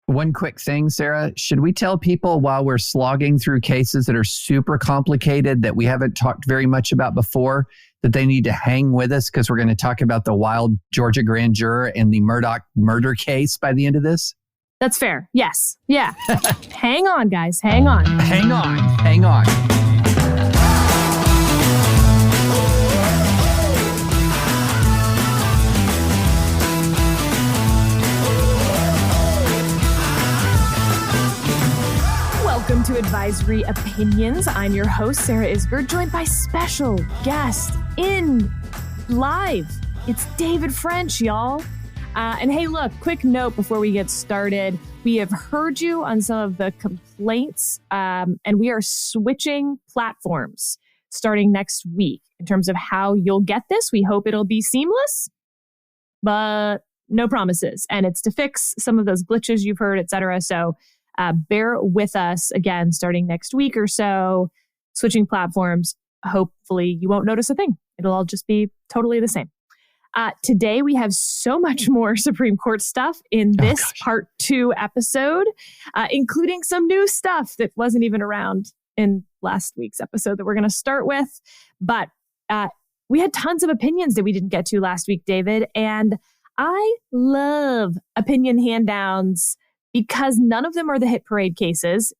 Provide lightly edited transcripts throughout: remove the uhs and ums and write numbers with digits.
One quick thing, Sarah, should we tell people while we're slogging through cases that are super complicated that we haven't talked very much about before, that they need to hang with us because we're going to talk about the wild Georgia grand juror and the Murdaugh murder case by the end of this? That's fair. Yes. Yeah. Hang on, guys. Hang on. Hang on. Hang on. Welcome to Advisory Opinions. I'm your host, Sarah Isgur, joined by special guest in live. It's David French, y'all. And hey, look, quick note before we get started. We have heard you on some of the complaints, and we are switching platforms starting next week in terms of how you'll get this. We hope it'll be seamless, but no promises. And it's to fix some of those glitches you've heard, et cetera. So bear with us again, starting next week or so, switching platforms. Hopefully you won't notice a thing. It'll all just be totally the same. Today, we have so much more Supreme Court stuff in this part 2 episode, including some new stuff that wasn't even around in last week's episode that we're going to start with. But we had tons of opinions that we didn't get to last week, David. And I love opinion hand-downs because none of them are the hit parade cases,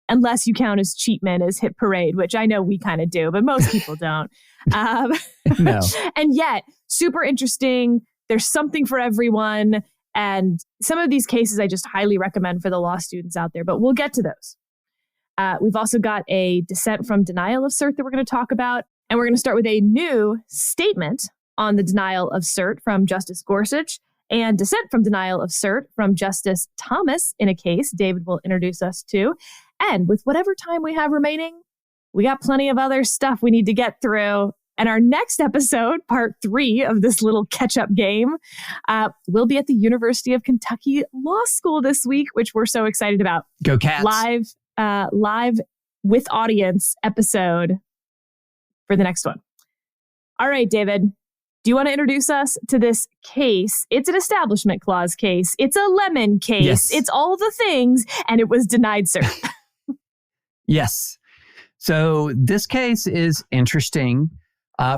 unless you count escheatment as hit parade, which I know we kind of do, but most people don't. No. And yet, super interesting. There's something for everyone. And some of these cases I just highly recommend for the law students out there, but we'll get to those. We've also got a dissent from denial of cert that we're going to talk about. And we're going to start with a new statement on the denial of cert from Justice Gorsuch and dissent from denial of cert from Justice Thomas in a case David will introduce us to. And with whatever time we have remaining, we got plenty of other stuff we need to get through. And our next episode, part 3 of this little catch-up game, will be at the University of Kentucky Law School this week, which we're so excited about. Go Cats. Live with audience episode for the next one. All right, David, do you want to introduce us to this case? It's an Establishment Clause case. It's a lemon case. Yes. It's all the things, and it was denied cert. Yes. So this case is interesting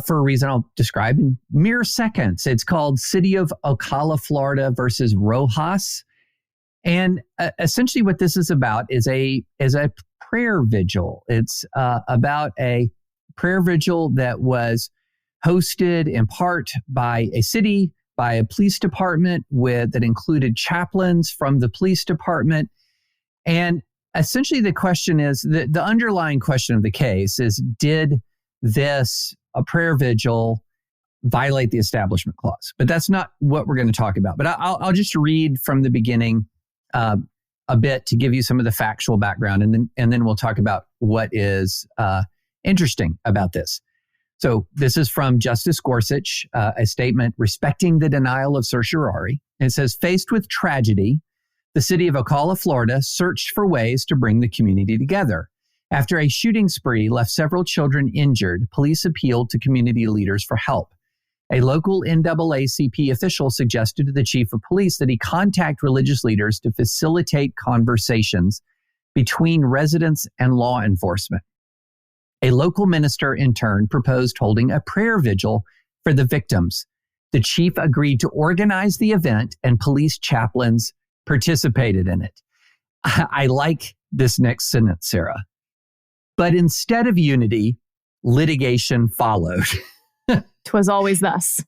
for a reason I'll describe in mere seconds. It's called City of Ocala, Florida versus Rojas. And essentially what this is about is a prayer vigil. It's about a prayer vigil that was hosted in part by a city, by a police department that included chaplains from the police department. And essentially the question is, the underlying question of the case is, did a prayer vigil violate the Establishment Clause? But that's not what we're going to talk about. But I'll just read from the beginning a bit to give you some of the factual background, and then we'll talk about what is interesting about this. So this is from Justice Gorsuch, a statement respecting the denial of certiorari. It says, faced with tragedy, the city of Ocala, Florida, searched for ways to bring the community together. After a shooting spree left several children injured, police appealed to community leaders for help. A local NAACP official suggested to the chief of police that he contact religious leaders to facilitate conversations between residents and law enforcement. A local minister, in turn, proposed holding a prayer vigil for the victims. The chief agreed to organize the event, and police chaplains participated in it. I like this next sentence, Sarah. But instead of unity, litigation followed. 'Twas always thus.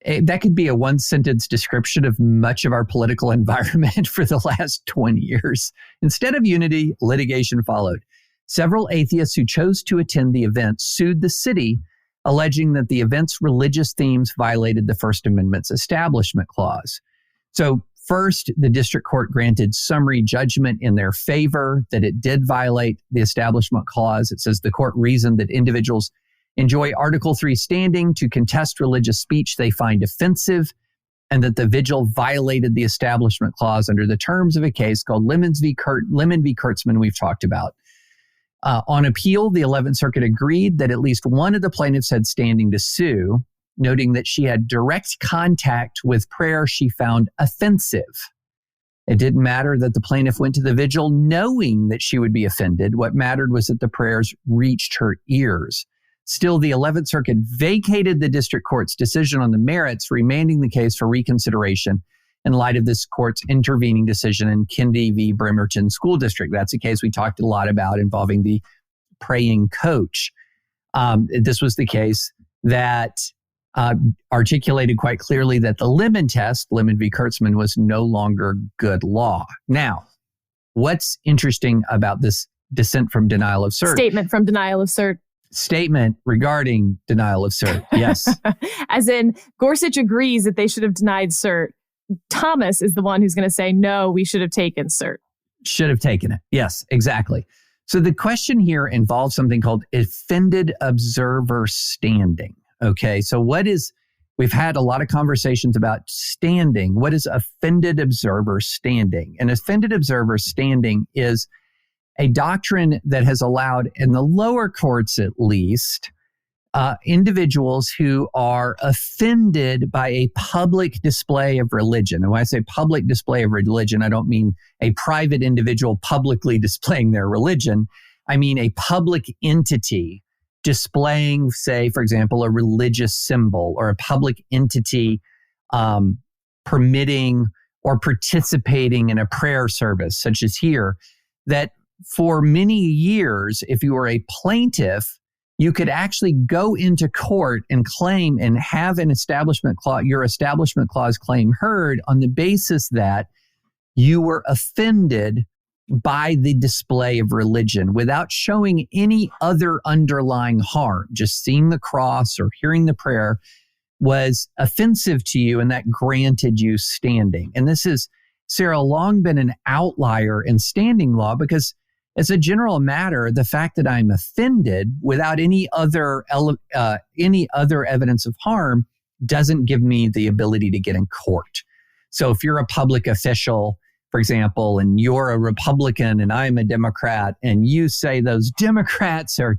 That could be a one-sentence description of much of our political environment for the last 20 years. Instead of unity, litigation followed. Several atheists who chose to attend the event sued the city, alleging that the event's religious themes violated the First Amendment's Establishment Clause. So first, the district court granted summary judgment in their favor that it did violate the Establishment Clause. It says the court reasoned that individuals enjoy Article 3 standing to contest religious speech they find offensive, and that the vigil violated the Establishment Clause under the terms of a case called Lemon v. Kurtzman we've talked about. On appeal, the 11th Circuit agreed that at least one of the plaintiffs had standing to sue, noting that she had direct contact with prayer she found offensive. It didn't matter that the plaintiff went to the vigil knowing that she would be offended. What mattered was that the prayers reached her ears. Still, the 11th Circuit vacated the district court's decision on the merits, remanding the case for reconsideration in light of this court's intervening decision in Kennedy v. Bremerton School District. That's a case we talked a lot about involving the praying coach. This was the case that articulated quite clearly that the Lemon test, Lemon v. Kurtzman, was no longer good law. Now, what's interesting about this dissent from denial of cert? Statement from denial of cert. Statement regarding denial of cert, yes. As in, Gorsuch agrees that they should have denied cert. Thomas is the one who's going to say, no, we should have taken cert. Should have taken it. Yes, exactly. So the question here involves something called offended observer standing. Okay, so we've had a lot of conversations about standing. What is offended observer standing? An offended observer standing is a doctrine that has allowed, in the lower courts at least, individuals who are offended by a public display of religion. And when I say public display of religion, I don't mean a private individual publicly displaying their religion. I mean a public entity displaying, say, for example, a religious symbol, or a public entity permitting or participating in a prayer service, such as here, that for many years, if you were a plaintiff, you could actually go into court and claim and have your establishment clause claim heard on the basis that you were offended by the display of religion without showing any other underlying harm. Just seeing the cross or hearing the prayer was offensive to you, and that granted you standing. And this has, Sarah, long been an outlier in standing law, because as a general matter, the fact that I'm offended without any other evidence of harm doesn't give me the ability to get in court. So if you're a public official, for example, and you're a Republican and I'm a Democrat, and you say those Democrats are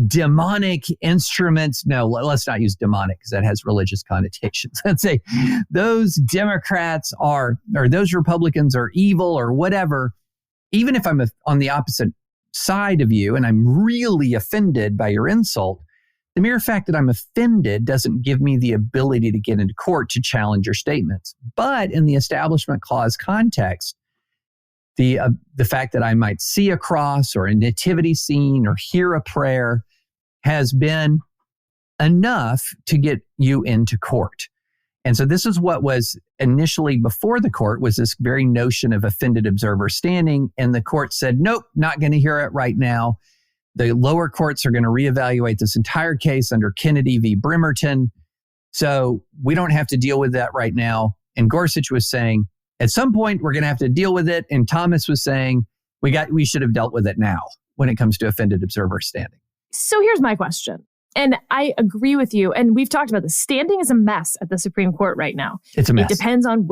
demonic instruments. No, let's not use demonic because that has religious connotations. Let's say those Democrats or those Republicans are evil or whatever. Even if I'm on the opposite side of you and I'm really offended by your insult, the mere fact that I'm offended doesn't give me the ability to get into court to challenge your statements. But in the Establishment Clause context, the fact that I might see a cross or a nativity scene or hear a prayer has been enough to get you into court. And so this is what was initially before the court, was this very notion of offended observer standing. And the court said, nope, not going to hear it right now. The lower courts are going to reevaluate this entire case under Kennedy v. Bremerton. So we don't have to deal with that right now. And Gorsuch was saying, at some point, we're going to have to deal with it. And Thomas was saying, we should have dealt with it now when it comes to offended observer standing. So here's my question. And I agree with you. And we've talked about this. Standing is a mess at the Supreme Court right now. It's a mess. It depends on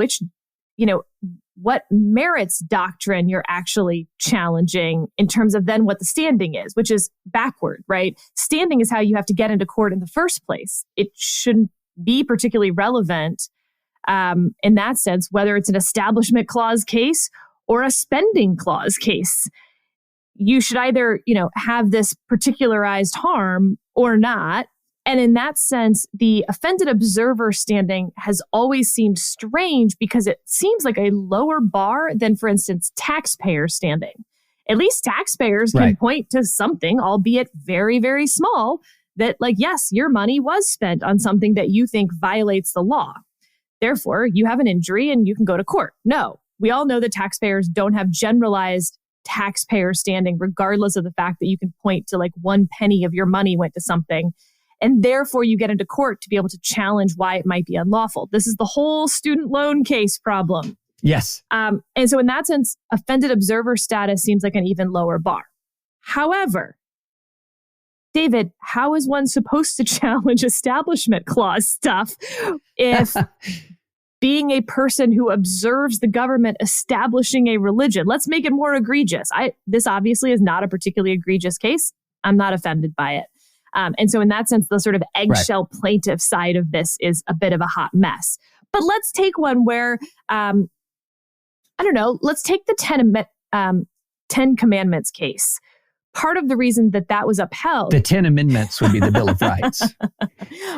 what merits doctrine you're actually challenging in terms of then what the standing is, which is backward, right? Standing is how you have to get into court in the first place. It shouldn't be particularly relevant in that sense, whether it's an Establishment Clause case or a Spending Clause case. You should either, have this particularized harm or not. And in that sense, the offended observer standing has always seemed strange because it seems like a lower bar than, for instance, taxpayer standing. At least taxpayers can point to something, albeit very, very small, that yes, your money was spent on something that you think violates the law. Therefore, you have an injury and you can go to court. No, we all know that taxpayers don't have generalized taxpayer standing, regardless of the fact that you can point to 1 penny of your money went to something. And therefore, you get into court to be able to challenge why it might be unlawful. This is the whole student loan case problem. Yes. And so in that sense, offended observer status seems like an even lower bar. However, David, how is one supposed to challenge Establishment Clause stuff if being a person who observes the government establishing a religion, let's make it more egregious. This obviously is not a particularly egregious case. I'm not offended by it. And so in that sense, the sort of eggshell plaintiff side of this is a bit of a hot mess. But let's take one where a I don't know, let's take the 10 Commandments case. Part of the reason that was upheld. The 10 Amendments would be the Bill of Rights.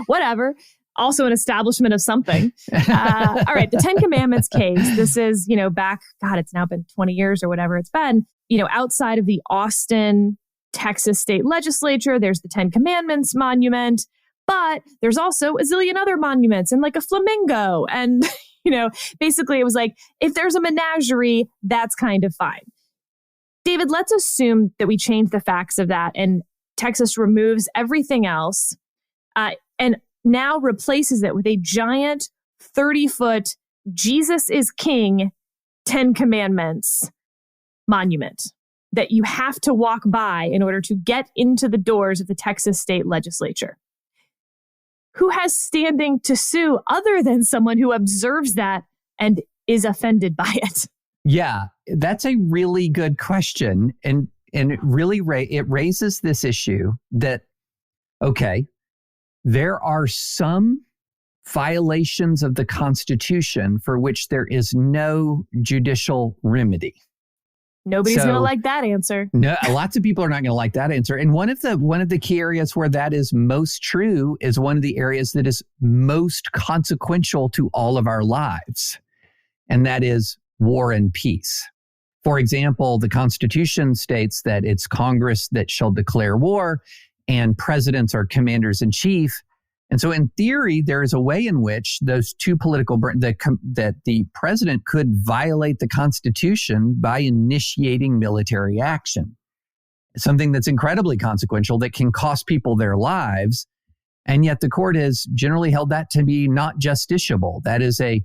Whatever. Also an establishment of something. All right. The 10 Commandments case. This is, back, God, it's now been 20 years or whatever it's been, outside of the Austin, Texas state legislature. There's the 10 Commandments monument, but there's also a zillion other monuments and like a flamingo. And, basically it was like, if there's a menagerie, that's kind of fine. David, let's assume that we change the facts of that and Texas removes everything else and now replaces it with a giant 30-foot Jesus is King 10 Commandments monument that you have to walk by in order to get into the doors of the Texas state legislature. Who has standing to sue other than someone who observes that and is offended by it? Yeah, that's a really good question. And it really it raises this issue that, okay, there are some violations of the Constitution for which there is no judicial remedy. Nobody's going to like that answer. No, lots of people are not going to like that answer. And one of the key areas where that is most true is one of the areas that is most consequential to all of our lives. And that is war and peace. For example, the Constitution states that it's Congress that shall declare war and presidents are commanders in chief. And so in theory, there is a way in which those two political, that the president could violate the Constitution by initiating military action. Something that's incredibly consequential that can cost people their lives. And yet the court has generally held that to be not justiciable. That is a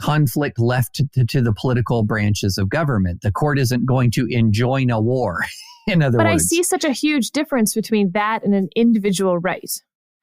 conflict left to the political branches of government. The court isn't going to enjoin a war, in other words. But I see such a huge difference between that and an individual right.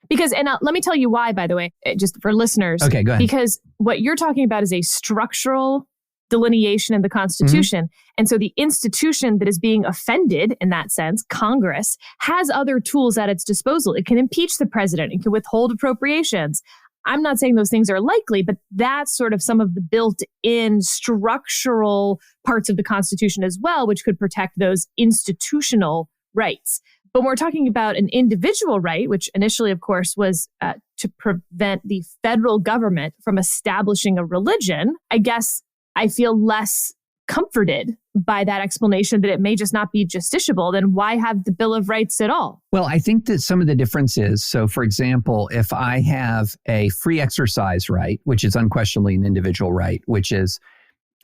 Because, and let me tell you why, by the way, just for listeners. Okay, go ahead. Because what you're talking about is a structural delineation in the Constitution. Mm-hmm. And so the institution that is being offended in that sense, Congress, has other tools at its disposal. It can impeach the president. It can withhold appropriations. I'm not saying those things are likely, but that's sort of some of the built-in structural parts of the Constitution as well, which could protect those institutional rights. But when we're talking about an individual right, which initially, of course, was to prevent the federal government from establishing a religion, I guess I feel less comforted by that explanation that it may just not be justiciable. Then why have the Bill of Rights at all? Well, I think that some of the difference is, so for example, if I have a free exercise right, which is unquestionably an individual right, which is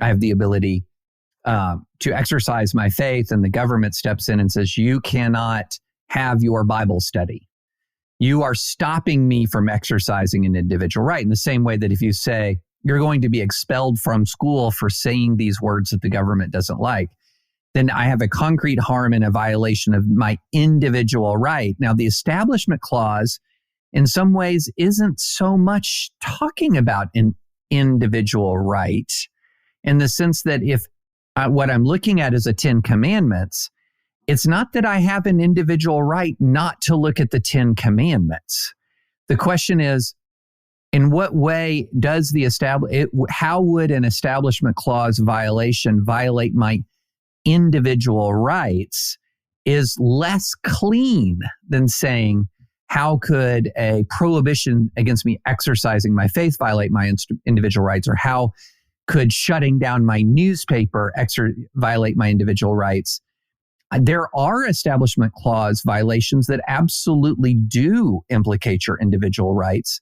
I have the ability to exercise my faith, and the government steps in and says, you cannot have your Bible study. You are stopping me from exercising an individual right. In the same way that if you say, you're going to be expelled from school for saying these words that the government doesn't like, then I have a concrete harm and a violation of my individual right. Now, the Establishment Clause, in some ways, isn't so much talking about an individual right, in the sense that if what I'm looking at is a 10 Commandments, it's not that I have an individual right not to look at the 10 Commandments. The question is, in what way does how would an Establishment Clause violation violate my individual rights is less clean than saying, how could a prohibition against me exercising my faith violate my individual rights? Or how could shutting down my newspaper violate my individual rights? There are Establishment Clause violations that absolutely do implicate your individual rights.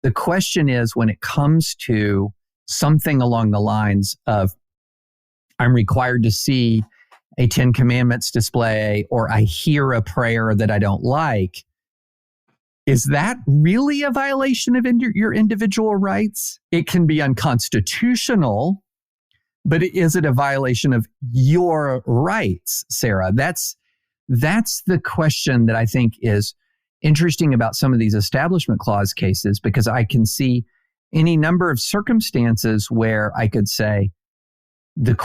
The question is, when it comes to something along the lines of, I'm required to see a 10 Commandments display, or I hear a prayer that I don't like, is that really a violation of your individual rights? It can be unconstitutional, but is it a violation of your rights, Sarah? That's the question that I think is interesting about some of these Establishment Clause cases, because I can see any number of circumstances where I could say the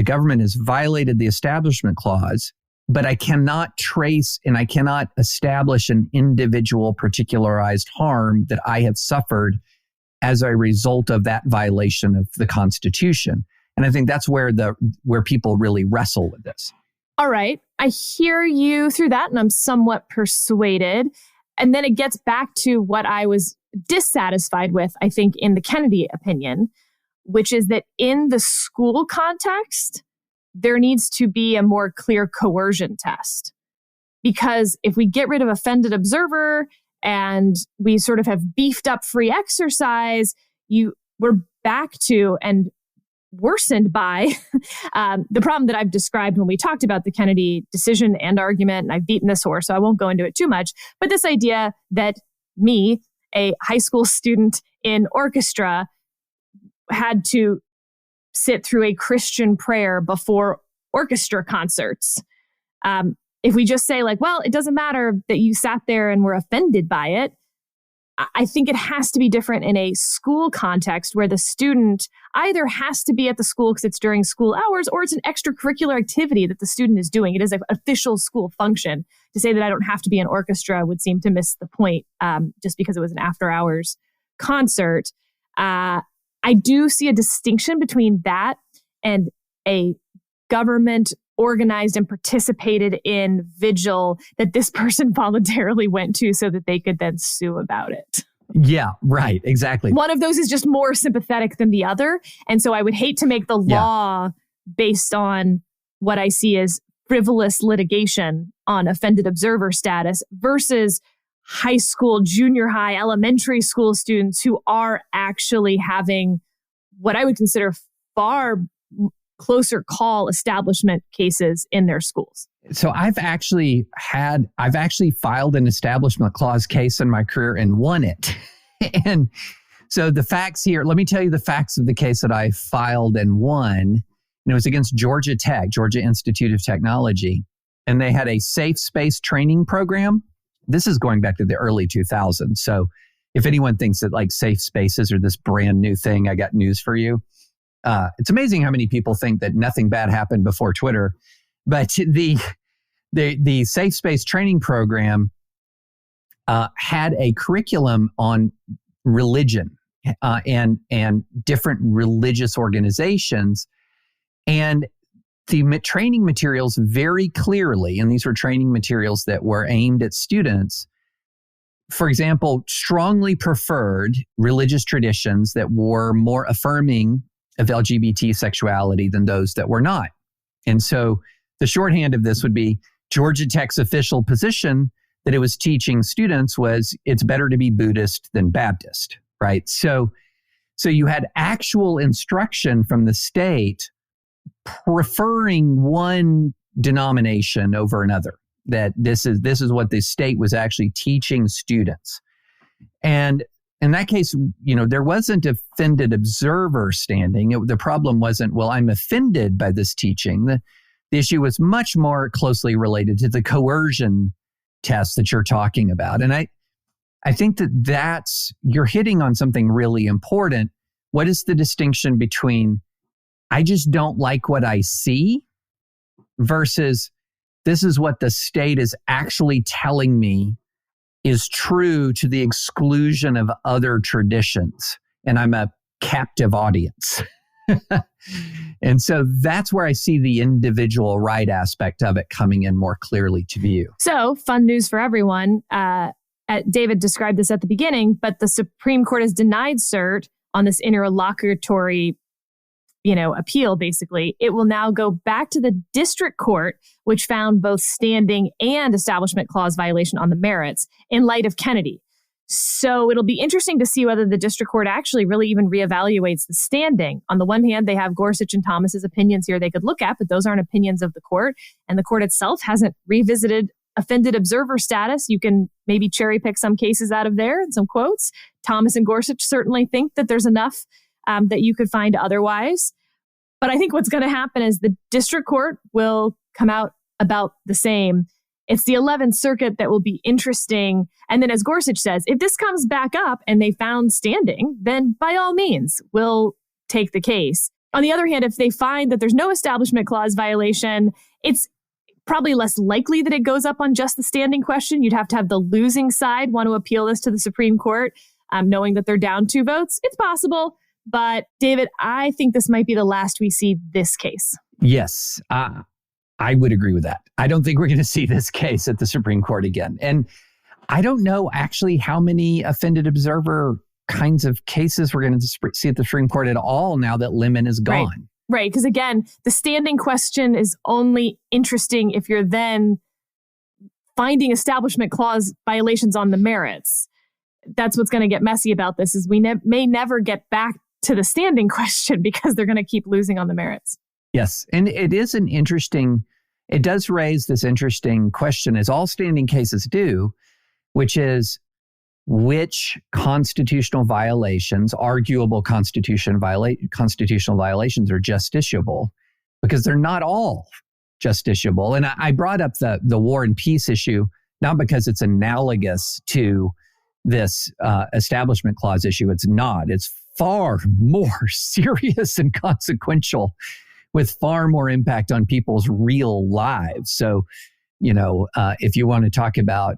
government has violated the Establishment Clause, but I cannot trace and I cannot establish an individual particularized harm that I have suffered as a result of that violation of the Constitution. And I think that's where people really wrestle with this. All right. I hear you through that, and I'm somewhat persuaded. And then it gets back to what I was dissatisfied with, I think, in the Kennedy opinion, which is that in the school context, there needs to be a more clear coercion test. Because if we get rid of offended observer and we sort of have beefed up free exercise, we're back to and worsened by the problem that I've described when we talked about the Kennedy decision and argument. And I've beaten this horse, so I won't go into it too much. But this idea that me, a high school student in orchestra, had to sit through a Christian prayer before orchestra concerts. If we just say like, well, it doesn't matter that you sat there and were offended by it, I think it has to be different in a school context where the student either has to be at the school because it's during school hours, or it's an extracurricular activity that the student is doing. It is an official school function. To say that I don't have to be an orchestra would seem to miss the point, just because it was an after hours concert. I do see a distinction between that and a government organized and participated in vigil that this person voluntarily went to so that they could then sue about it. Yeah, right. Exactly. One of those is just more sympathetic than the other. And so I would hate to make the law based on what I see as frivolous litigation on offended observer status versus high school, junior high, elementary school students who are actually having what I would consider far closer call establishment cases in their schools. So I've actually filed an establishment clause case in my career and won it. And so the facts here, let me tell you the facts of the case that I filed and won. And it was against Georgia Tech, Georgia Institute of Technology. And they had a safe space training program. This is going back to the early 2000s. So if anyone thinks that like safe spaces are this brand new thing, I got news for you. It's amazing how many people think that nothing bad happened before Twitter. But the safe space training program had a curriculum on religion and different religious organizations. And the training materials very clearly, and these were training materials that were aimed at students, for example, strongly preferred religious traditions that were more affirming of LGBT sexuality than those that were not. And so the shorthand of this would be Georgia Tech's official position that it was teaching students was it's better to be Buddhist than Baptist, right? So you had actual instruction from the state preferring one denomination over another, that this is what the state was actually teaching students. And in that case, there wasn't offended observer standing. The problem wasn't, well, I'm offended by this teaching. The issue was much more closely related to the coercion test that you're talking about. And I think that's you're hitting on something really important. What is the distinction between I just don't like what I see versus this is what the state is actually telling me is true to the exclusion of other traditions, and I'm a captive audience. And so that's where I see the individual right aspect of it coming in more clearly to view. So fun news for everyone. David described this at the beginning, but the Supreme Court has denied cert on this interlocutory appeal, basically. It will now go back to the district court, which found both standing and establishment clause violation on the merits in light of Kennedy. So it'll be interesting to see whether the district court actually really even reevaluates the standing. On the one hand, they have Gorsuch and Thomas's opinions here they could look at, but those aren't opinions of the court. And the court itself hasn't revisited offended observer status. You can maybe cherry pick some cases out of there and some quotes. Thomas and Gorsuch certainly think that there's enough that you could find otherwise. But I think what's going to happen is the district court will come out about the same. It's the 11th Circuit that will be interesting. And then as Gorsuch says, if this comes back up and they found standing, then by all means, we'll take the case. On the other hand, if they find that there's no establishment clause violation, it's probably less likely that it goes up on just the standing question. You'd have to have the losing side want to appeal this to the Supreme Court, knowing that they're down 2 votes. It's possible, But David, I think this might be the last we see this case. Yes, I would agree with that. I don't think we're going to see this case at the Supreme Court again. And I don't know actually how many offended observer kinds of cases we're going to see at the Supreme Court at all now that Lemon is gone. Right. Because again, the standing question is only interesting if you're then finding Establishment Clause violations on the merits. That's what's going to get messy about this is we may never get back to the standing question because they're going to keep losing on the merits. Yes. And it does raise this interesting question, as all standing cases do, which is which constitutional violations, arguable constitutional violations are justiciable, because they're not all justiciable. And I brought up the War and Peace issue, not because it's analogous to this Establishment Clause issue. It's not. It's far more serious and consequential with far more impact on people's real lives. So, if you want to talk about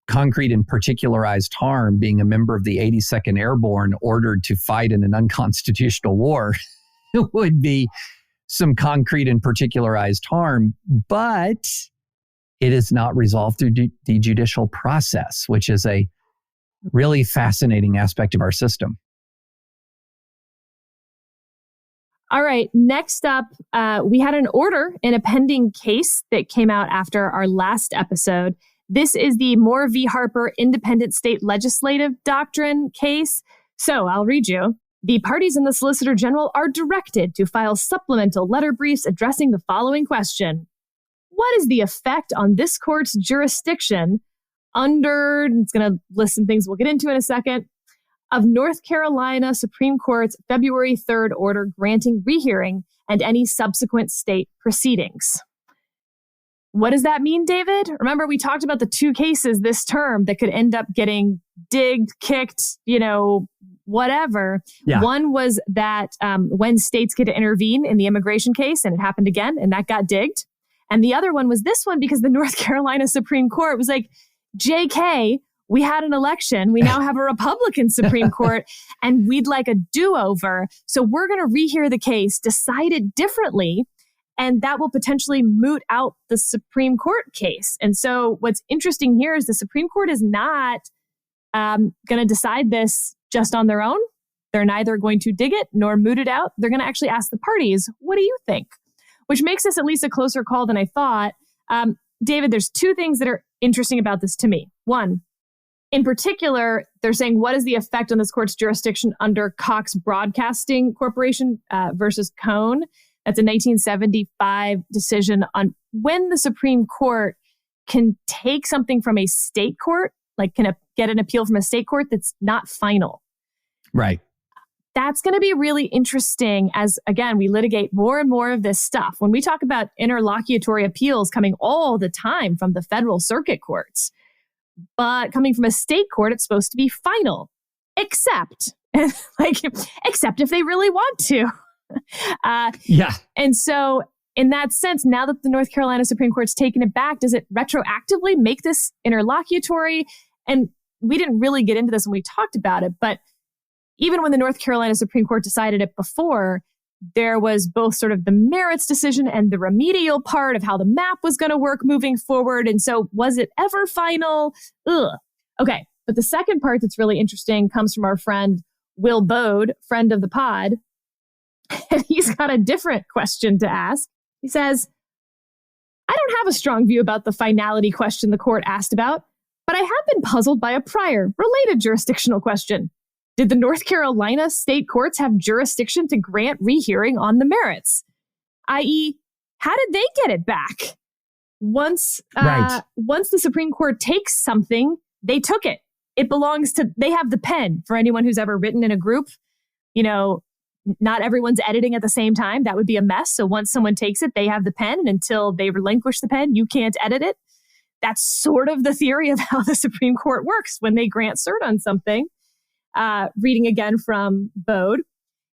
concrete and particularized harm, being a member of the 82nd Airborne ordered to fight in an unconstitutional war, it would be some concrete and particularized harm, but it is not resolved through the judicial process, which is a really fascinating aspect of our system. All right. Next up, we had an order in a pending case that came out after our last episode. This is the Moore v. Harper Independent State Legislative Doctrine case. So I'll read you. The parties and the Solicitor General are directed to file supplemental letter briefs addressing the following question. What is the effect on this court's jurisdiction under, it's going to list some things we'll get into in a second, of North Carolina Supreme Court's February 3rd order granting rehearing and any subsequent state proceedings? What does that mean, David? Remember, we talked about the two cases this term that could end up getting digged, kicked, whatever. Yeah. One was that when states get to intervene in the immigration case, and it happened again, and that got digged. And the other one was this one because the North Carolina Supreme Court was like, JK, we had an election. We now have a Republican Supreme Court, and we'd like a do-over. So we're going to rehear the case, decide it differently, and that will potentially moot out the Supreme Court case. And so what's interesting here is the Supreme Court is not going to decide this just on their own. They're neither going to dig it nor moot it out. They're going to actually ask the parties, what do you think? Which makes this at least a closer call than I thought. David, there's two things that are interesting about this to me. One, in particular, they're saying, what is the effect on this court's jurisdiction under Cox Broadcasting Corporation versus Cone? That's a 1975 decision on when the Supreme Court can take something from a state court, like can get an appeal from a state court that's not final. Right. That's going to be really interesting as, again, we litigate more and more of this stuff. When we talk about interlocutory appeals coming all the time from the federal circuit courts, but coming from a state court, it's supposed to be final, except if they really want to. And so in that sense, now that the North Carolina Supreme Court's taken it back, does it retroactively make this interlocutory? And we didn't really get into this when we talked about it, but even when the North Carolina Supreme Court decided it before, there was both sort of the merits decision and the remedial part of how the map was going to work moving forward. And so was it ever final? Okay. But the second part that's really interesting comes from our friend Will Bode, friend of the pod. And he's got a different question to ask. He says, I don't have a strong view about the finality question the court asked about, but I have been puzzled by a prior related jurisdictional question. Did the North Carolina state courts have jurisdiction to grant rehearing on the merits? I.e., how did they get it back? Once the Supreme Court takes something, they took it. It belongs to, they have the pen. For anyone who's ever written in a group, not everyone's editing at the same time. That would be a mess. So once someone takes it, they have the pen. And until they relinquish the pen, you can't edit it. That's sort of the theory of how the Supreme Court works when they grant cert on something. Reading again from Bode,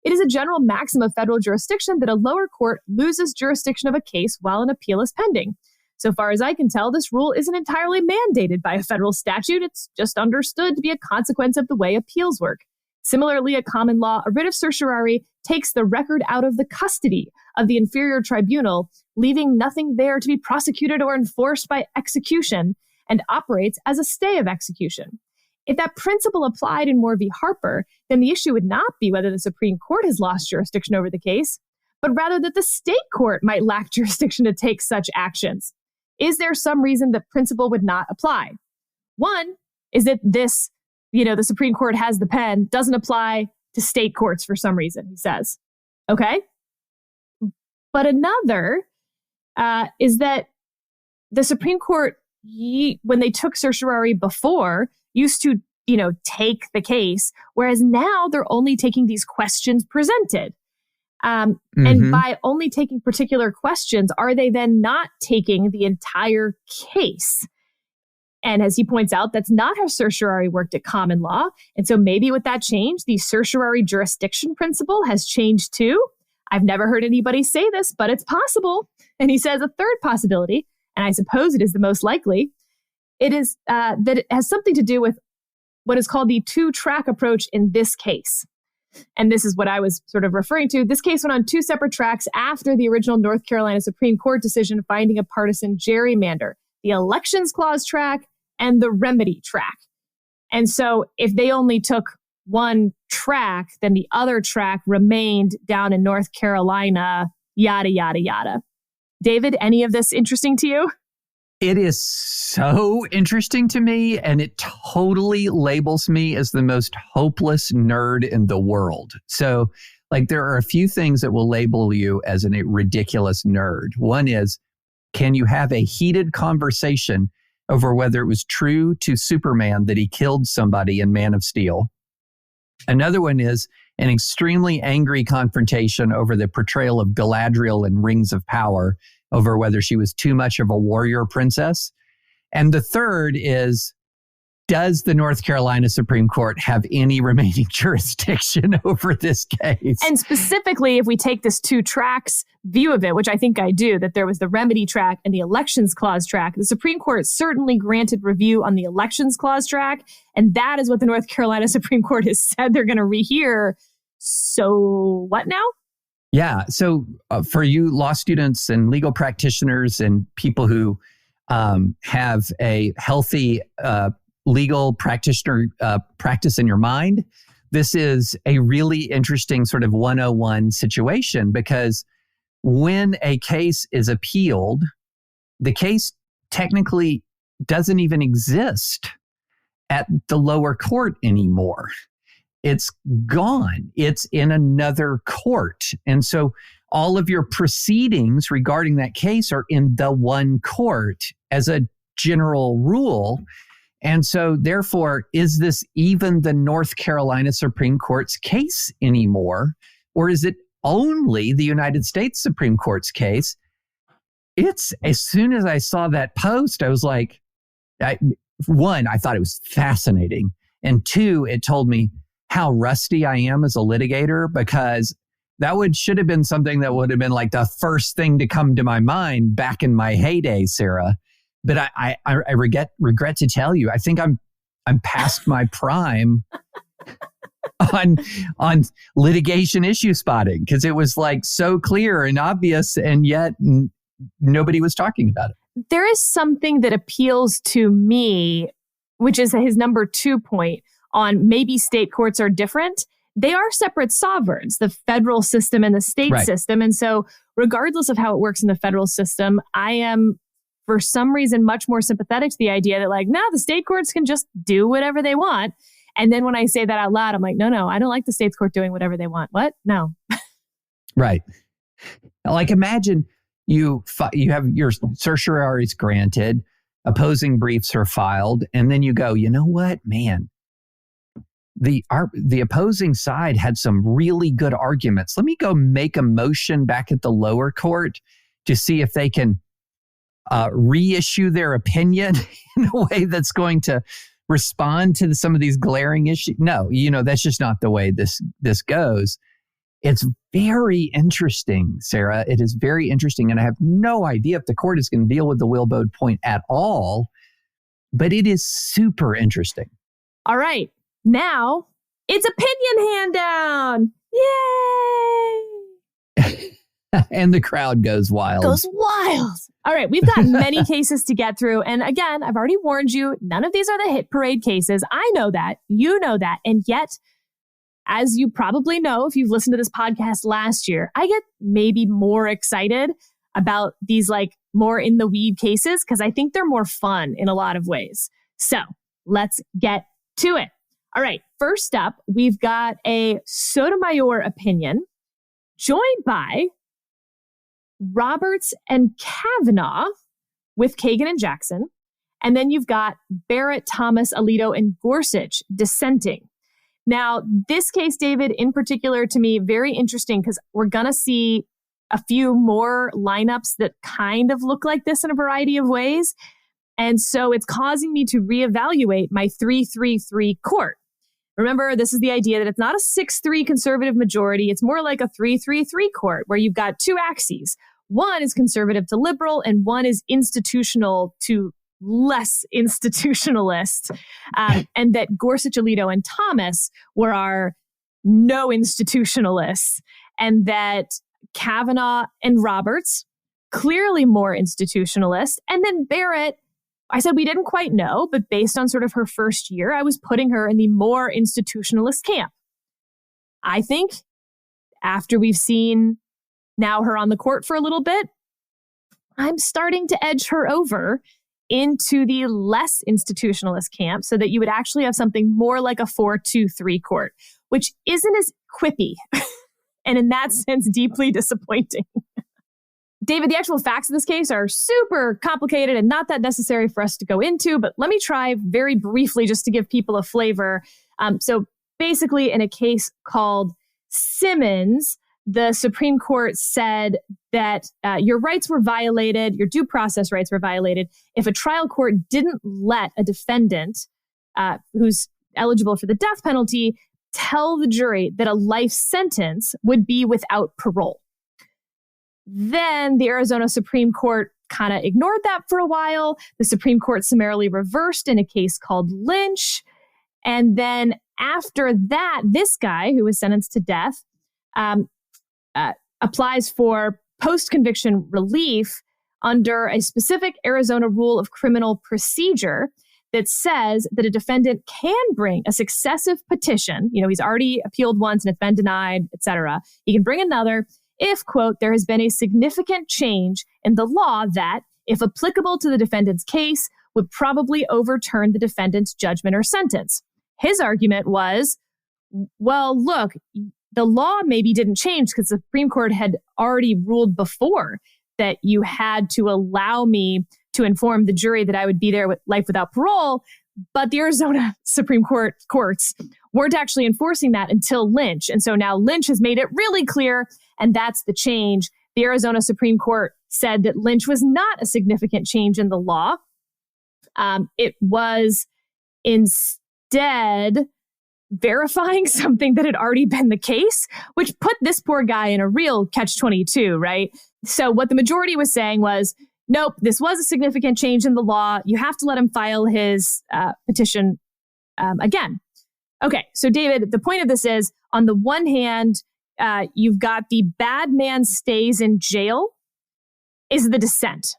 it is a general maxim of federal jurisdiction that a lower court loses jurisdiction of a case while an appeal is pending. So far as I can tell, this rule isn't entirely mandated by a federal statute. It's just understood to be a consequence of the way appeals work. Similarly, a common law, a writ of certiorari takes the record out of the custody of the inferior tribunal, leaving nothing there to be prosecuted or enforced by execution, and operates as a stay of execution. If that principle applied in Moore v. Harper, then the issue would not be whether the Supreme Court has lost jurisdiction over the case, but rather that the state court might lack jurisdiction to take such actions. Is there some reason the principle would not apply? One is that this, the Supreme Court has the pen, doesn't apply to state courts for some reason, he says. Okay? But another is that the Supreme Court, when they took certiorari before, used to, take the case, whereas now they're only taking these questions presented. And by only taking particular questions, are they then not taking the entire case? And as he points out, that's not how certiorari worked at common law. And so maybe with that change, the certiorari jurisdiction principle has changed too. I've never heard anybody say this, but it's possible. And he says a third possibility, and I suppose it is the most likely, it is that it has something to do with what is called the two-track approach in this case. And this is what I was sort of referring to. This case went on two separate tracks after the original North Carolina Supreme Court decision finding a partisan gerrymander, the elections clause track and the remedy track. And so if they only took one track, then the other track remained down in North Carolina, yada, yada, yada. David, any of this interesting to you? It is so interesting to me, and it totally labels me as the most hopeless nerd in the world. So, there are a few things that will label you as a ridiculous nerd. One is, can you have a heated conversation over whether it was true to Superman that he killed somebody in Man of Steel? Another one is an extremely angry confrontation over the portrayal of Galadriel in Rings of Power, over whether she was too much of a warrior princess. And the third is, does the North Carolina Supreme Court have any remaining jurisdiction over this case? And specifically, if we take this two tracks view of it, which I think I do, that there was the remedy track and the elections clause track, the Supreme Court certainly granted review on the elections clause track. And that is what the North Carolina Supreme Court has said they're going to rehear. So what now? Yeah. So for you law students and legal practitioners and people who have a healthy legal practitioner practice in your mind, this is a really interesting sort of 101 situation, because when a case is appealed, the case technically doesn't even exist at the lower court anymore. It's gone. It's in another court. And so all of your proceedings regarding that case are in the one court as a general rule. And so therefore, is this even the North Carolina Supreme Court's case anymore? Or is it only the United States Supreme Court's case? It's, as soon as I saw that post, I was like, one, I thought it was fascinating. And two, it told me how rusty I am as a litigator, because that should have been something that would have been like the first thing to come to my mind back in my heyday, Sarah. But I regret to tell you, I think I'm past my prime on litigation issue spotting, because it was like so clear and obvious, and yet nobody was talking about it. There is something that appeals to me, which is his number 2 point on maybe state courts are different. They are separate sovereigns, the federal system and the state system. And so regardless of how it works in the federal system, I am, for some reason, much more sympathetic to the idea that the state courts can just do whatever they want. And then when I say that out loud, I'm like, no, I don't like the state's court doing whatever they want. What? No. Right. Imagine you have your certiorari's granted, opposing briefs are filed, and then you go, you know what, man? The opposing side had some really good arguments. Let me go make a motion back at the lower court to see if they can reissue their opinion in a way that's going to respond to some of these glaring issues. No, that's just not the way this goes. It's very interesting, Sarah. It is very interesting. And I have no idea if the court is going to deal with the Will Bode point at all, but it is super interesting. All right. Now, It's opinion hand down. Yay! And the crowd goes wild. Goes wild. All right, we've got many cases to get through. And again, I've already warned you, none of these are the hit parade cases. I know that. You know that. And yet, as you probably know, if you've listened to this podcast last year, I get maybe more excited about these like more in the weed cases because I think they're more fun in a lot of ways. So let's get to it. All right, first up, we've got a Sotomayor opinion joined by Roberts and Kavanaugh with Kagan and Jackson. And then you've got Barrett, Thomas, Alito, and Gorsuch dissenting. Now, this case, David, in particular, to me, very interesting because we're going to see a few more lineups that kind of look like this in a variety of ways. And so it's causing me to reevaluate my 3-3-3 court. Remember, this is the idea that it's not a 6-3 conservative majority. It's more like a 3-3-3 court where you've got two axes. One is conservative to liberal and one is institutional to less institutionalist. And that Gorsuch, Alito, and Thomas were our no institutionalists. And that Kavanaugh and Roberts, clearly more institutionalist. And then Barrett, I said we didn't quite know, but based on sort of her first year, I was putting her in the more institutionalist camp. I think after we've seen now her on the court for a little bit, I'm starting to edge her over into the less institutionalist camp so that you would actually have something more like a 4-2-3 court, which isn't as quippy and in that sense deeply disappointing. David, the actual facts of this case are super complicated and not that necessary for us to go into, but let me try very briefly just to give people a flavor. So basically in a case called Simmons, the Supreme Court said that your rights were violated, your due process rights were violated if a trial court didn't let a defendant who's eligible for the death penalty tell the jury that a life sentence would be without parole. Then the Arizona Supreme Court kind of ignored that for a while. The Supreme Court summarily reversed in a case called Lynch. And then after that, this guy who was sentenced to death applies for post-conviction relief under a specific Arizona rule of criminal procedure that says that a defendant can bring a successive petition. You know, he's already appealed once and it's been denied, et cetera. He can bring another if, quote, there has been a significant change in the law that, if applicable to the defendant's case, would probably overturn the defendant's judgment or sentence. His argument was, well, look, the law maybe didn't change because the Supreme Court had already ruled before that you had to allow me to inform the jury that I would be there with life without parole. But the Arizona Supreme courts weren't actually enforcing that until Lynch. And so now Lynch has made it really clear, and that's the change. The Arizona Supreme Court said that Lynch was not a significant change in the law. It was instead verifying something that had already been the case, which put this poor guy in a real catch-22, right? So what the majority was saying was, nope, this was a significant change in the law. You have to let him file his petition again. Okay, so David, the point of this is, on the one hand, you've got the bad man stays in jail is the dissent,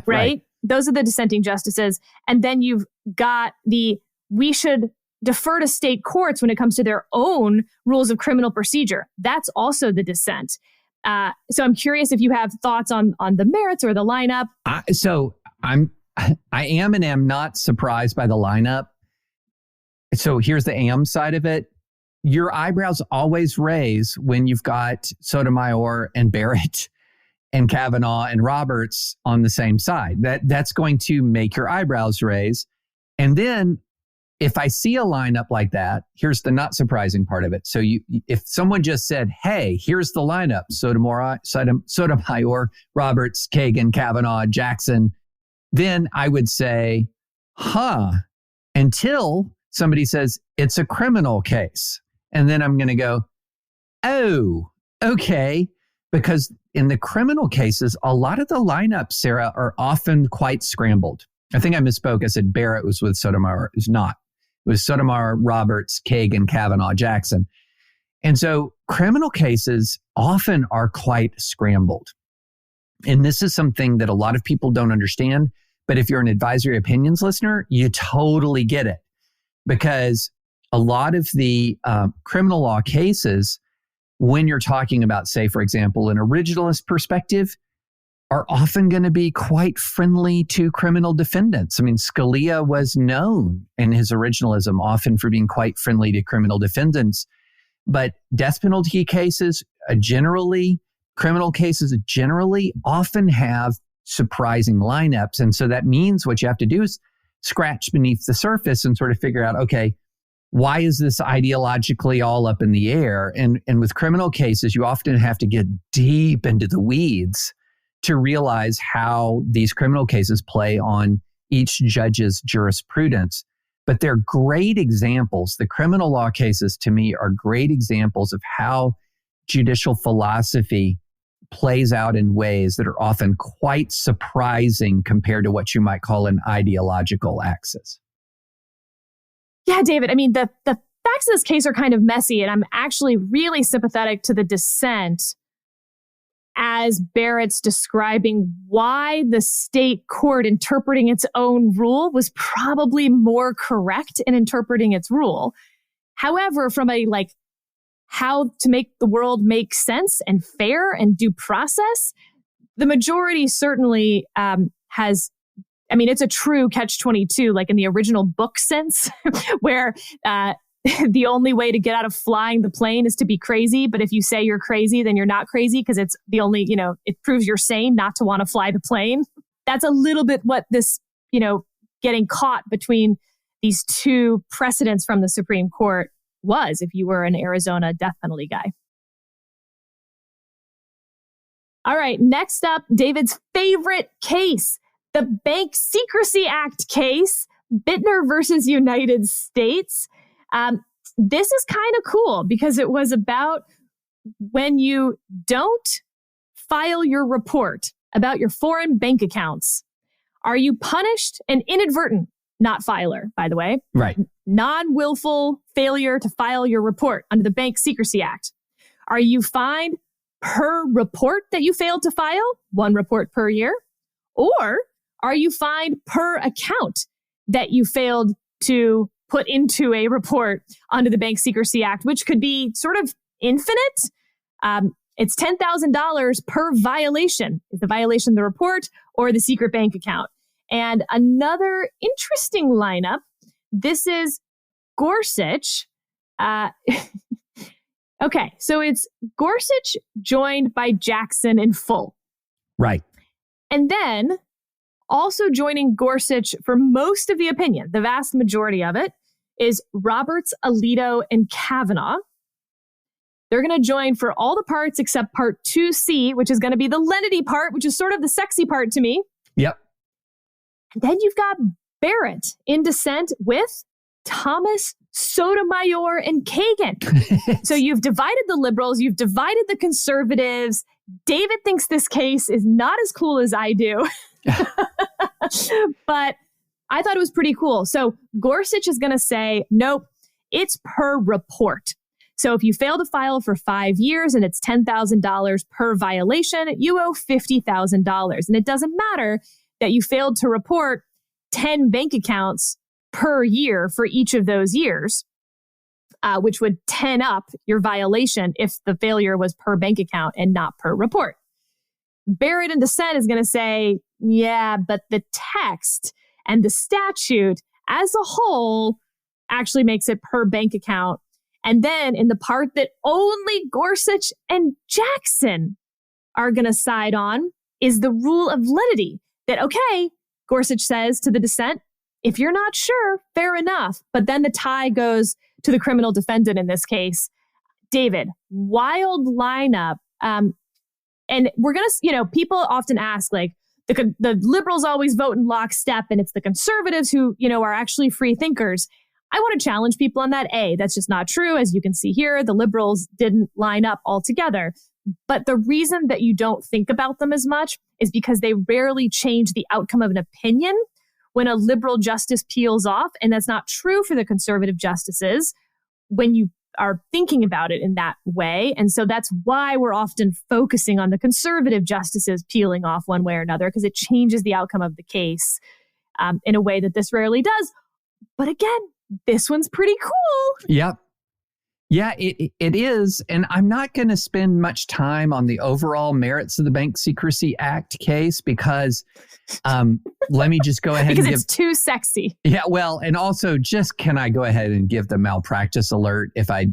right? Those are the dissenting justices. And then you've got the, we should defer to state courts when it comes to their own rules of criminal procedure. That's also the dissent. So I'm curious if you have thoughts on the merits or the lineup. I am and am not surprised by the lineup. So here's the am side of it. Your eyebrows always raise when you've got Sotomayor and Barrett and Kavanaugh and Roberts on the same side. That's going to make your eyebrows raise. And then if I see a lineup like that, here's the not surprising part of it. So if someone just said, hey, here's the lineup, Sotomayor, Roberts, Kagan, Kavanaugh, Jackson, then I would say, until somebody says it's a criminal case. And then I'm going to go, oh, okay. Because in the criminal cases, a lot of the lineups, Sarah, are often quite scrambled. I think I misspoke. I said Barrett was with Sotomayor. It's not. was Sotomayor, Roberts, Kagan, Kavanaugh, Jackson. And so criminal cases often are quite scrambled. And this is something that a lot of people don't understand. But if you're an advisory opinions listener, you totally get it. Because a lot of the criminal law cases, when you're talking about, say, for example, an originalist perspective, are often going to be quite friendly to criminal defendants. I mean, Scalia was known in his originalism often for being quite friendly to criminal defendants. But death penalty cases criminal cases generally often have surprising lineups. And so that means what you have to do is scratch beneath the surface and sort of figure out, okay, why is this ideologically all up in the air? And with criminal cases, you often have to get deep into the weeds to realize how these criminal cases play on each judge's jurisprudence. But they're great examples. The criminal law cases, to me, are great examples of how judicial philosophy plays out in ways that are often quite surprising compared to what you might call an ideological axis. Yeah, David, I mean, the facts of this case are kind of messy, and I'm actually really sympathetic to the dissent as Barrett's describing why the state court interpreting its own rule was probably more correct in interpreting its rule. However, from a how to make the world make sense and fair and due process, the majority certainly has, I mean, it's a true catch-22, like in the original book sense, where the only way to get out of flying the plane is to be crazy. But if you say you're crazy, then you're not crazy because it's the only, it proves you're sane not to want to fly the plane. That's a little bit what this, getting caught between these two precedents from the Supreme Court was if you were an Arizona death penalty guy. All right, next up, David's favorite case, the Bank Secrecy Act case, Bittner versus United States. This is kind of cool because it was about when you don't file your report about your foreign bank accounts. Are you punished? An inadvertent not filer, by the way. Right. Non-willful failure to file your report under the Bank Secrecy Act. Are you fined per report that you failed to file? 1 report per year? Or are you fined per account that you failed to put into a report under the Bank Secrecy Act, which could be sort of infinite? It's $10,000 per violation. Is the violation the report or the secret bank account? And another interesting lineup, this is Gorsuch. Okay, so it's Gorsuch joined by Jackson in full. Right. And then also joining Gorsuch for most of the opinion, the vast majority of it, is Roberts, Alito, and Kavanaugh. They're going to join for all the parts except part 2C, which is going to be the lenity part, which is sort of the sexy part to me. Yep. And then you've got Barrett in dissent with Thomas, Sotomayor, and Kagan. So you've divided the liberals, you've divided the conservatives. David thinks this case is not as cool as I do. But I thought it was pretty cool. So Gorsuch is going to say, nope, it's per report. So if you fail to file for 5 years and it's $10,000 per violation, you owe $50,000. And it doesn't matter that you failed to report 10 bank accounts per year for each of those years, which would 10 up your violation if the failure was per bank account and not per report. Barrett in dissent is going to say, yeah, but the text and the statute as a whole actually makes it per bank account. And then in the part that only Gorsuch and Jackson are going to side on is the rule of lenity. That, okay, Gorsuch says to the dissent, if you're not sure, fair enough. But then the tie goes to the criminal defendant in this case. David, wild lineup. And we're going to, people often ask, like, the liberals always vote in lockstep and it's the conservatives who, are actually free thinkers. I want to challenge people on that. That's just not true. As you can see here, the liberals didn't line up altogether. But the reason that you don't think about them as much is because they rarely change the outcome of an opinion when a liberal justice peels off. And that's not true for the conservative justices when you are thinking about it in that way. And so that's why we're often focusing on the conservative justices peeling off one way or another, because it changes the outcome of the case in a way that this rarely does. But again, this one's pretty cool. Yep. Yeah, it is. And I'm not going to spend much time on the overall merits of the Bank Secrecy Act case because let me just go ahead because and it's too sexy. Yeah, well, and also just can I go ahead and give the malpractice alert if I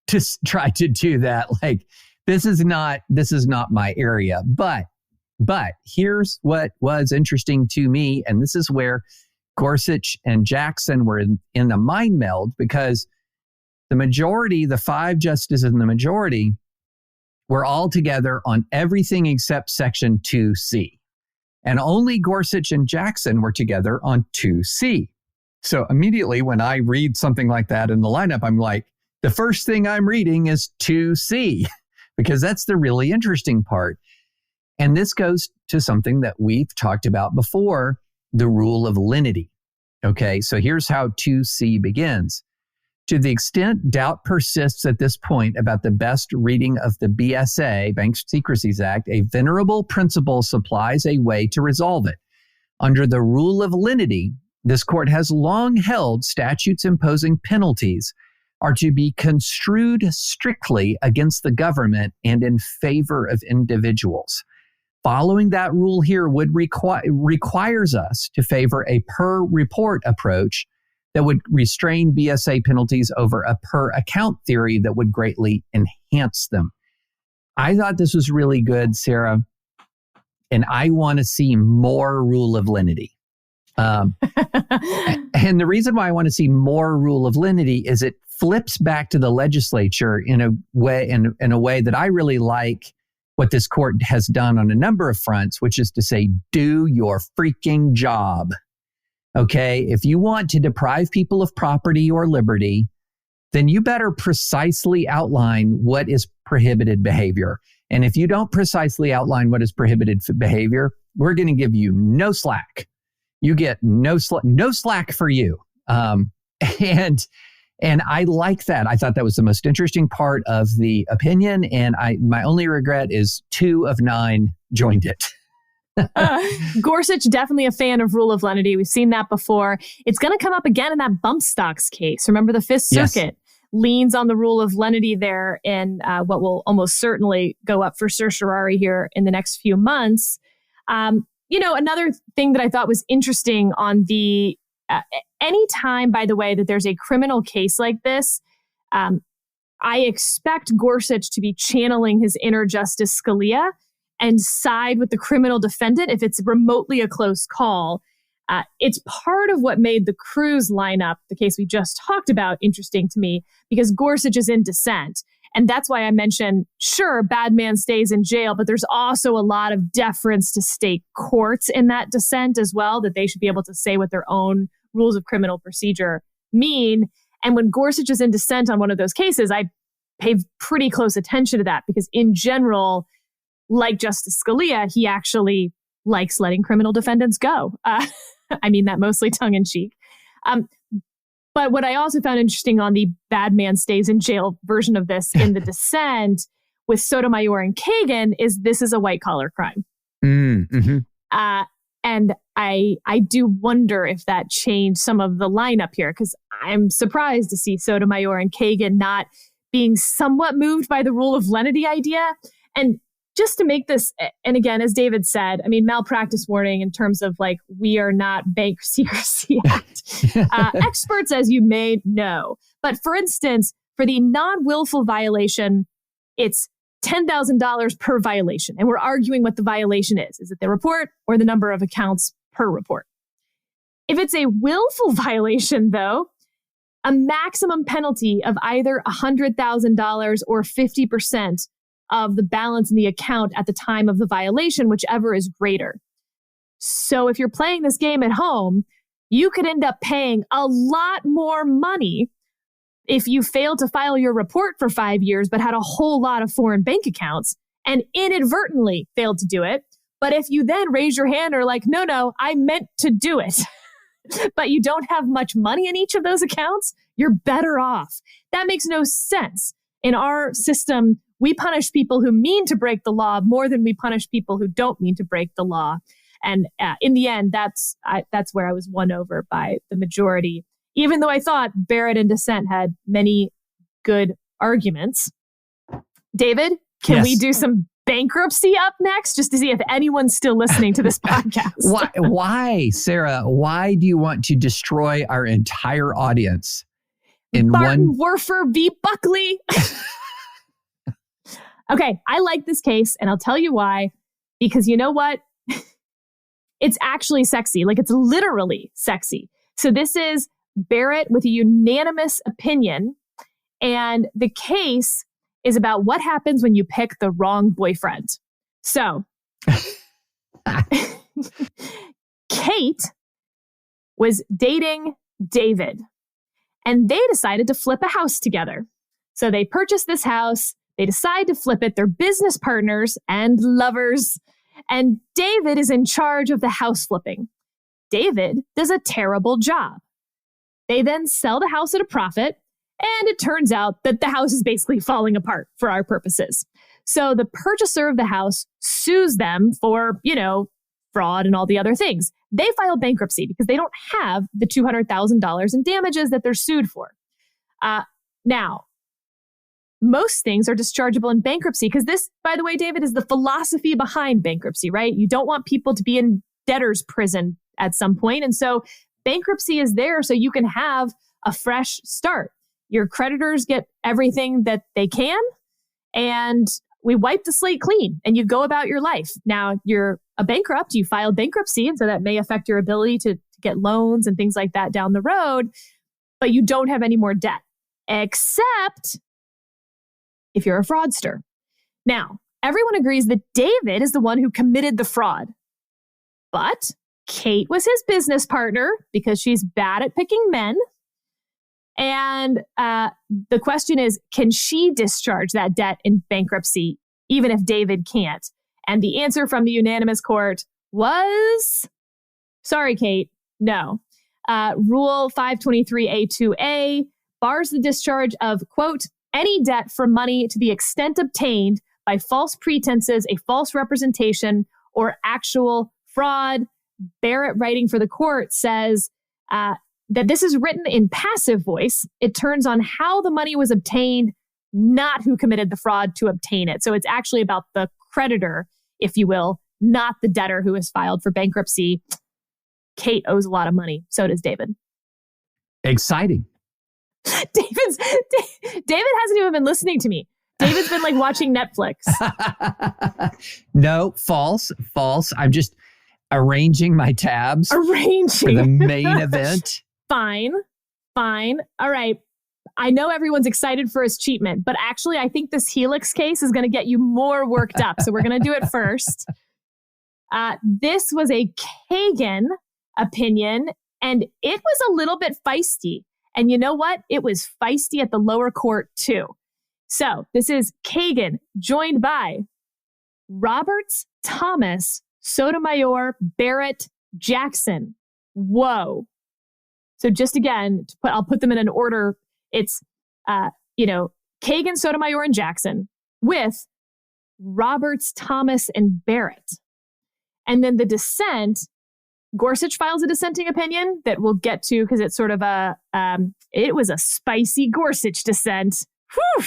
just try to do that? Like this is not my area. But here's what was interesting to me, and this is where Gorsuch and Jackson were in the mind meld, because the majority, the 5 justices in the majority, were all together on everything except Section 2C. And only Gorsuch and Jackson were together on 2C. So immediately when I read something like that in the lineup, I'm like, the first thing I'm reading is 2C, because that's the really interesting part. And this goes to something that we've talked about before, the rule of lenity. Okay, so here's how 2C begins. To the extent doubt persists at this point about the best reading of the BSA, Bank Secrecy Act, a venerable principle supplies a way to resolve it. Under the rule of lenity, this court has long held statutes imposing penalties are to be construed strictly against the government and in favor of individuals. Following that rule here would requires us to favor a per report approach that would restrain BSA penalties over a per account theory that would greatly enhance them. I thought this was really good, Sarah, and I want to see more rule of lenity. And the reason why I want to see more rule of lenity is it flips back to the legislature in a way that I really like what this court has done on a number of fronts, which is to say, do your freaking job. Okay, if you want to deprive people of property or liberty, then you better precisely outline what is prohibited behavior. And if you don't precisely outline what is prohibited behavior, we're going to give you no slack. You get no slack for you. And I like that. I thought that was the most interesting part of the opinion. And my only regret is 2 of 9 joined it. Gorsuch, definitely a fan of rule of lenity. We've seen that before. It's going to come up again in that bump stocks case. Remember, the Fifth Circuit leans on the rule of lenity there in what will almost certainly go up for certiorari here in the next few months. Another thing that I thought was interesting on the anytime, by the way, that there's a criminal case like this, I expect Gorsuch to be channeling his inner Justice Scalia and side with the criminal defendant if it's remotely a close call. It's part of what made the Cruz lineup, the case we just talked about, interesting to me, because Gorsuch is in dissent. And that's why I mentioned, sure, bad man stays in jail, but there's also a lot of deference to state courts in that dissent as well, that they should be able to say what their own rules of criminal procedure mean. And when Gorsuch is in dissent on one of those cases, I pay pretty close attention to that, because in general, like Justice Scalia, he actually likes letting criminal defendants go. I mean that mostly tongue in cheek. But what I also found interesting on the bad man stays in jail version of this in the dissent with Sotomayor and Kagan is this is a white collar crime. Mm-hmm. And I do wonder if that changed some of the lineup here, because I'm surprised to see Sotomayor and Kagan not being somewhat moved by the rule of lenity idea. And just to make this, and again, as David said, I mean, malpractice warning in terms of like, we are not Bank Secrecy Act experts, as you may know. But for instance, for the non-willful violation, it's $10,000 per violation. And we're arguing what the violation is. Is it the report or the number of accounts per report? If it's a willful violation, though, a maximum penalty of either $100,000 or 50% of the balance in the account at the time of the violation, whichever is greater. So if you're playing this game at home, you could end up paying a lot more money if you failed to file your report for 5 years, but had a whole lot of foreign bank accounts and inadvertently failed to do it, But if you then raise your hand or like, no, I meant to do it, but you don't have much money in each of those accounts, you're better off. That makes no sense. In our system, we punish people who mean to break the law more than we punish people who don't mean to break the law. And in the end, that's where I was won over by the majority, even though I thought Barrett and dissent had many good arguments. David, can we do some bankruptcy up next, just to see if anyone's still listening to this podcast? Why, Sarah? Why do you want to destroy our entire audience in Martin Werfer v. Buckley. Okay, I like this case, and I'll tell you why. Because you know what? It's actually sexy. Like, it's literally sexy. So this is Barrett with a unanimous opinion, and the case is about what happens when you pick the wrong boyfriend. So, Kate was dating David, and they decided to flip a house together. So they purchased this house. They decide to flip it. They're business partners and lovers. And David is in charge of the house flipping. David does a terrible job. They then sell the house at a profit. And it turns out that the house is basically falling apart for our purposes. So the purchaser of the house sues them for, fraud and all the other things. They file bankruptcy because they don't have the $200,000 in damages that they're sued for. Now, most things are dischargeable in bankruptcy because this, by the way, David, is the philosophy behind bankruptcy, right? You don't want people to be in debtor's prison at some point. And so bankruptcy is there so you can have a fresh start. Your creditors get everything that they can, and we wipe the slate clean, and you go about your life. Now, you're a bankrupt, you filed bankruptcy, and so that may affect your ability to get loans and things like that down the road, but you don't have any more debt, except if you're a fraudster. Now, everyone agrees that David is the one who committed the fraud, but Kate was his business partner because she's bad at picking men. And the question is, can she discharge that debt in bankruptcy, even if David can't? And the answer from the unanimous court was, sorry, Kate, no. Rule 523A2A bars the discharge of, quote, any debt for money to the extent obtained by false pretenses, a false representation, or actual fraud. Barrett, writing for the court, says, that this is written in passive voice. It turns on how the money was obtained, not who committed the fraud to obtain it. So it's actually about the creditor, if you will, not the debtor who has filed for bankruptcy. Kate owes a lot of money. So does David. Exciting. David hasn't even been listening to me. David's been like watching Netflix. No, false. I'm just arranging my tabs for the main event. Fine. All right. I know everyone's excited for escheatment, but actually I think this Helix case is going to get you more worked up. So we're going to do it first. This was a Kagan opinion, and it was a little bit feisty. And you know what? It was feisty at the lower court too. So this is Kagan, joined by Roberts, Thomas, Sotomayor, Barrett, Jackson. Whoa. So just again, I'll put them in an order. It's, Kagan, Sotomayor, and Jackson with Roberts, Thomas, and Barrett. And then the dissent, Gorsuch files a dissenting opinion that we'll get to because it's sort of it was a spicy Gorsuch dissent. Whew.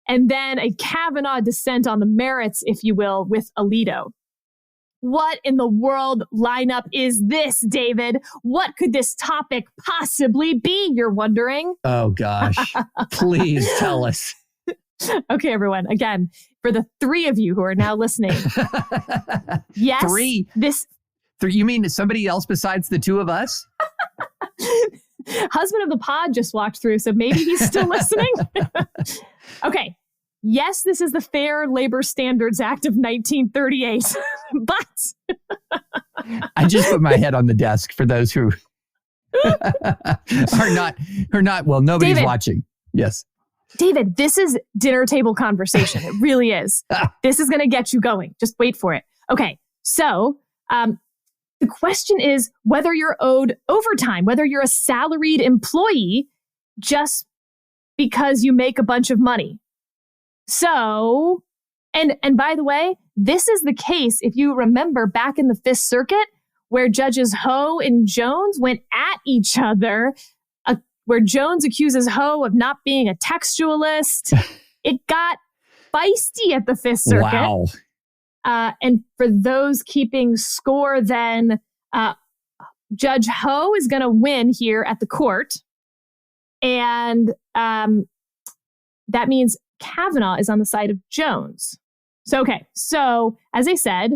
And then a Kavanaugh dissent on the merits, if you will, with Alito. What in the world lineup is this, David? What could this topic possibly be, you're wondering? Oh, gosh. Please tell us. Okay, everyone. Again, for the three of you who are now listening. Yes. Three? You mean somebody else besides the two of us? Husband of the pod just walked through, so maybe he's still listening. Okay. Yes, this is the Fair Labor Standards Act of 1938, but I just put my head on the desk for those who are not. Well, nobody's David, watching. Yes, David, this is dinner table conversation. It really is. This is going to get you going. Just wait for it. Okay, So the question is whether you're owed overtime, whether you're a salaried employee just because you make a bunch of money. So, and by the way, this is the case, if you remember back in the Fifth Circuit, where Judges Ho and Jones went at each other, where Jones accuses Ho of not being a textualist. It got feisty at the Fifth Circuit. Wow. And for those keeping score, then Judge Ho is going to win here at the court. And that means Kavanaugh is on the side of Jones. So, okay. So, as I said,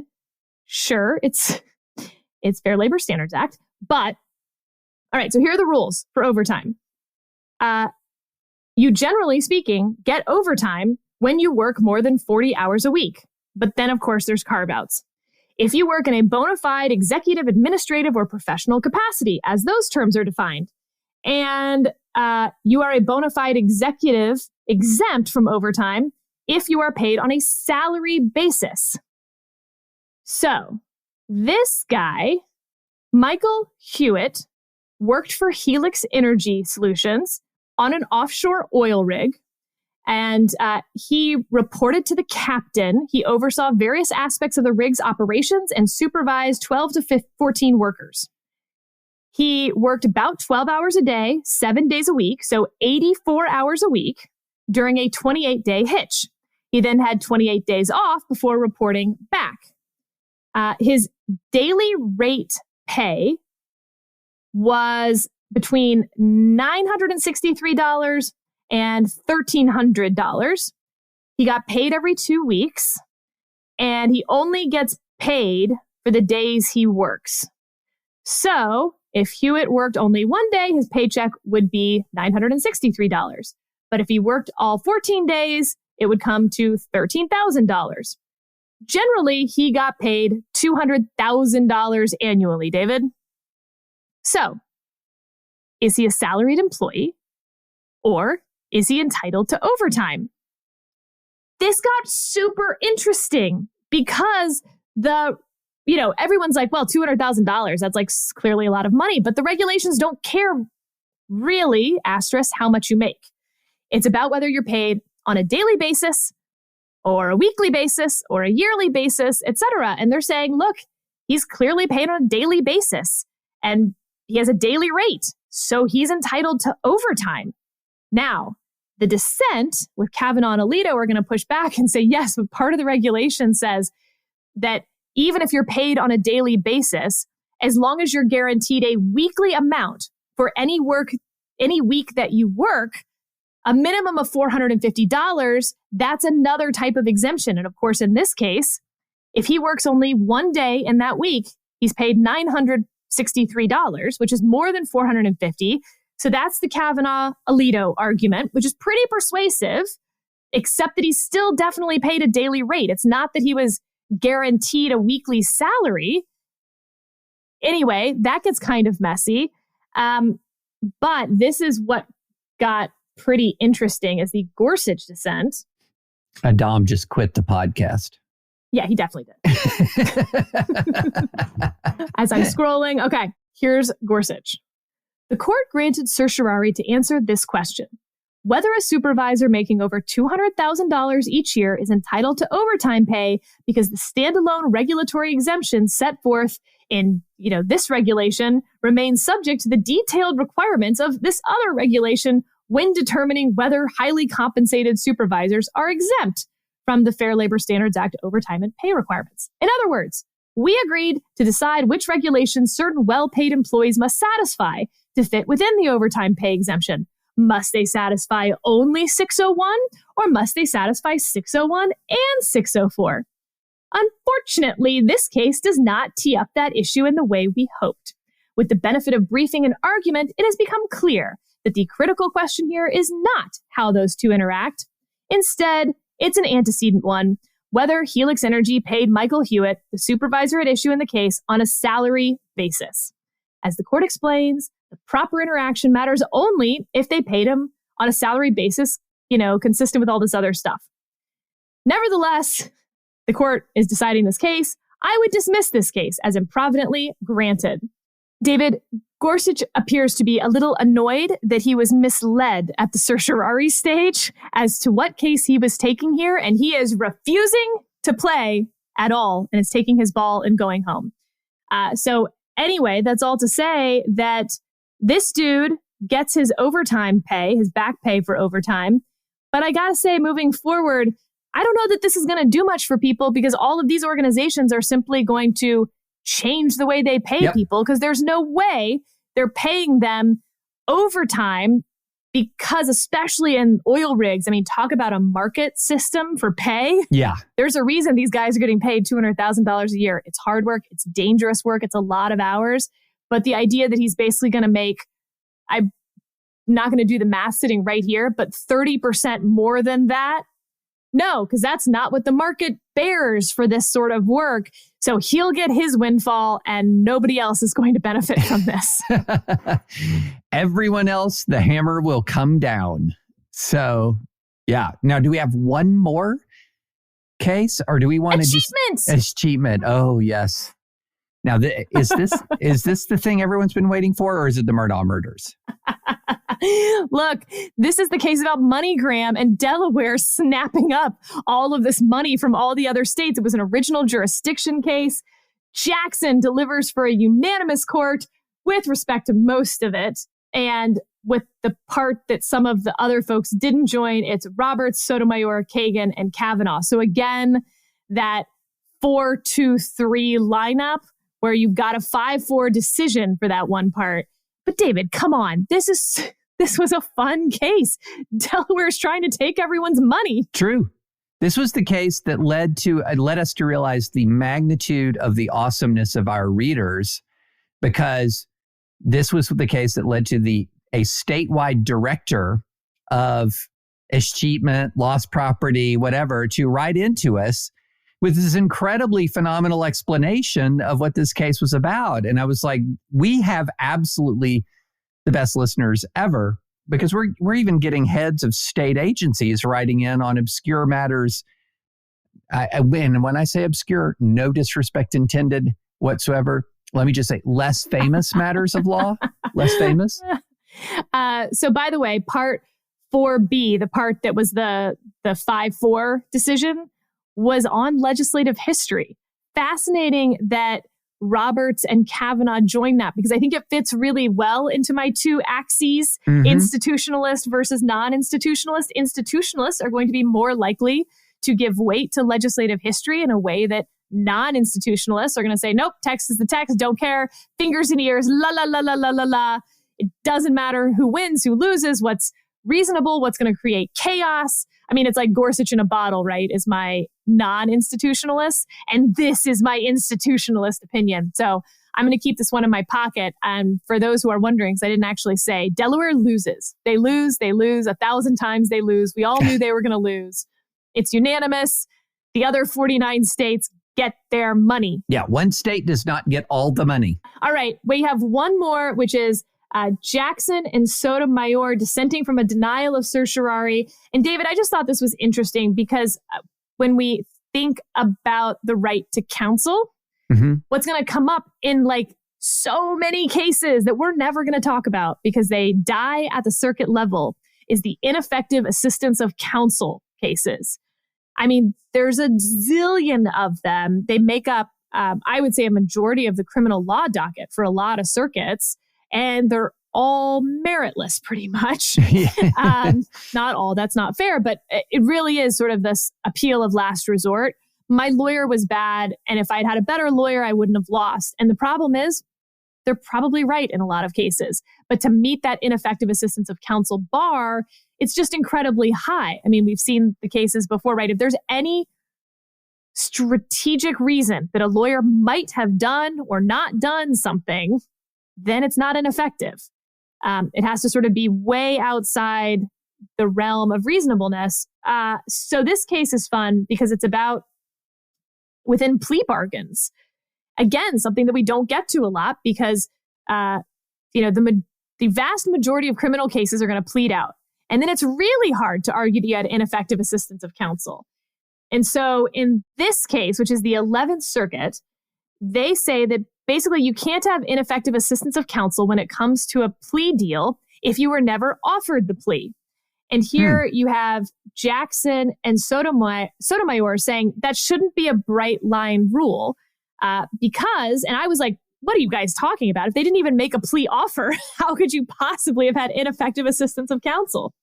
sure, it's Fair Labor Standards Act. But, all right, so here are the rules for overtime. You generally speaking get overtime when you work more than 40 hours a week. But then, of course, there's carve-outs. If you work in a bona fide executive, administrative, or professional capacity, as those terms are defined, and you are a bona fide executive exempt from overtime if you are paid on a salary basis. So this guy, Michael Hewitt, worked for Helix Energy Solutions on an offshore oil rig. And he reported to the captain. He oversaw various aspects of the rig's operations and supervised 12 to 14 workers. He worked about 12 hours a day, 7 days a week, so 84 hours a week during a 28-day hitch. He then had 28 days off before reporting back. His daily rate pay was between $963 and $1,300. He got paid every 2 weeks, and he only gets paid for the days he works. So if Hewitt worked only one day, his paycheck would be $963. But if he worked all 14 days, it would come to $13,000. Generally, he got paid $200,000 annually, David. So, is he a salaried employee, or is he entitled to overtime? This got super interesting because everyone's like, well, $200,000, that's like clearly a lot of money, but the regulations don't care really, asterisk, how much you make. It's about whether you're paid on a daily basis or a weekly basis or a yearly basis, etc. And they're saying, look, he's clearly paid on a daily basis and he has a daily rate, so he's entitled to overtime. Now, the dissent with Kavanaugh and Alito are going to push back and say, yes, but part of the regulation says that even if you're paid on a daily basis, as long as you're guaranteed a weekly amount for any week that you work, a minimum of $450, that's another type of exemption. And of course, in this case, if he works only one day in that week, he's paid $963, which is more than $450. So that's the Kavanaugh-Alito argument, which is pretty persuasive, except that he's still definitely paid a daily rate. It's not that he was guaranteed a weekly salary. Anyway, that gets kind of messy. But this is what got pretty interesting as the Gorsuch dissent. Dom just quit the podcast. Yeah, he definitely did. As I'm scrolling, okay, here's Gorsuch. The court granted certiorari to answer this question: whether a supervisor making over $200,000 each year is entitled to overtime pay because the standalone regulatory exemption set forth in, this regulation remains subject to the detailed requirements of this other regulation when determining whether highly compensated supervisors are exempt from the Fair Labor Standards Act overtime and pay requirements. In other words, we agreed to decide which regulations certain well-paid employees must satisfy to fit within the overtime pay exemption. Must they satisfy only 601, or must they satisfy 601 and 604? Unfortunately, this case does not tee up that issue in the way we hoped. With the benefit of briefing and argument, it has become clear that the critical question here is not how those two interact. Instead, it's an antecedent one: whether Helix Energy paid Michael Hewitt, the supervisor at issue in the case, on a salary basis. As the court explains, the proper interaction matters only if they paid him on a salary basis, consistent with all this other stuff. Nevertheless, the court is deciding this case. I would dismiss this case as improvidently granted. David, Gorsuch appears to be a little annoyed that he was misled at the certiorari stage as to what case he was taking here, and he is refusing to play at all and is taking his ball and going home. So anyway, that's all to say that this dude gets his overtime pay, his back pay for overtime. But I gotta say, moving forward, I don't know that this is going to do much for people because all of these organizations are simply going to change the way they pay people because there's no way they're paying them overtime because especially in oil rigs, I mean, talk about a market system for pay. Yeah. There's a reason these guys are getting paid $200,000 a year. It's hard work. It's dangerous work. It's a lot of hours. But the idea that he's basically going to make, I'm not going to do the math sitting right here, but 30% more than that. No, because that's not what the market bears for this sort of work. So he'll get his windfall and nobody else is going to benefit from this. Everyone else, the hammer will come down. So, yeah. Now, do we have one more case or do we want to just... Escheatment. Oh, yes. Now, is this the thing everyone's been waiting for or is it the Murdaugh murders? Look, this is the case about MoneyGram and Delaware snapping up all of this money from all the other states. It was an original jurisdiction case. Jackson delivers for a unanimous court with respect to most of it. And with the part that some of the other folks didn't join, it's Roberts, Sotomayor, Kagan, and Kavanaugh. So again, that 4-2-3 lineup where you've got a 5-4 decision for that one part. But David, come on. This was a fun case. Delaware's trying to take everyone's money. True. This was the case that led us to realize the magnitude of the awesomeness of our readers, because this was the case that led to a statewide director of escheatment, lost property, whatever, to write into us with this incredibly phenomenal explanation of what this case was about. And I was like, we have absolutely the best listeners ever, because we're even getting heads of state agencies writing in on obscure matters. And when I say obscure, no disrespect intended whatsoever. Let me just say less famous matters of law, less famous. So by the way, part 4B, the part that was the 5-4 decision, was on legislative history. Fascinating that Roberts and Kavanaugh joined that because I think it fits really well into my two axes, institutionalist versus non-institutionalist. Institutionalists are going to be more likely to give weight to legislative history in a way that non-institutionalists are going to say, nope, text is the text, don't care, fingers in ears, la, la, la, la, la, la, la. It doesn't matter who wins, who loses, what's reasonable, what's going to create chaos. I mean, it's like Gorsuch in a bottle, right, is my non-institutionalist. And this is my institutionalist opinion. So I'm going to keep this one in my pocket. And for those who are wondering, because I didn't actually say, Delaware loses. They lose 1,000 times they lose. We all knew they were going to lose. It's unanimous. The other 49 states get their money. Yeah, one state does not get all the money. All right, we have one more, which is Jackson and Sotomayor dissenting from a denial of certiorari. And David, I just thought this was interesting because when we think about the right to counsel, what's going to come up in like so many cases that we're never going to talk about because they die at the circuit level is the ineffective assistance of counsel cases. I mean, there's a zillion of them. They make up, I would say, a majority of the criminal law docket for a lot of circuits. And they're all meritless, pretty much. Not all, that's not fair, but it really is sort of this appeal of last resort. My lawyer was bad, and if I'd had a better lawyer, I wouldn't have lost. And the problem is, they're probably right in a lot of cases. But to meet that ineffective assistance of counsel bar, it's just incredibly high. I mean, we've seen the cases before, right? If there's any strategic reason that a lawyer might have done or not done something, then it's not ineffective. It has to sort of be way outside the realm of reasonableness. So this case is fun because it's about within plea bargains. Again, something that we don't get to a lot because, the vast majority of criminal cases are going to plead out. And then it's really hard to argue that you had ineffective assistance of counsel. And so in this case, which is the 11th Circuit, they say that basically you can't have ineffective assistance of counsel when it comes to a plea deal if you were never offered the plea. And here you have Jackson and Sotomayor saying that shouldn't be a bright line rule because, and I was like, what are you guys talking about? If they didn't even make a plea offer, how could you possibly have had ineffective assistance of counsel?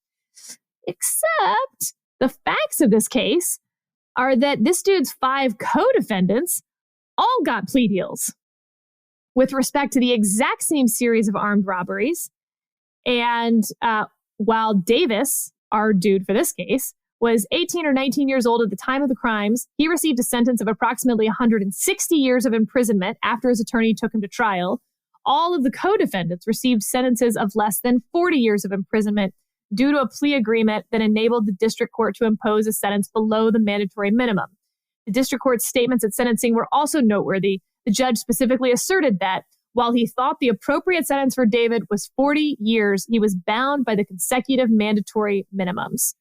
Except the facts of this case are that this dude's 5 co-defendants all got plea deals with respect to the exact same series of armed robberies. And while Davis, our dude for this case, was 18 or 19 years old at the time of the crimes, he received a sentence of approximately 160 years of imprisonment after his attorney took him to trial. All of the co-defendants received sentences of less than 40 years of imprisonment due to a plea agreement that enabled the district court to impose a sentence below the mandatory minimum. The district court's statements at sentencing were also noteworthy. The judge specifically asserted that while he thought the appropriate sentence for David was 40 years, he was bound by the consecutive mandatory minimums.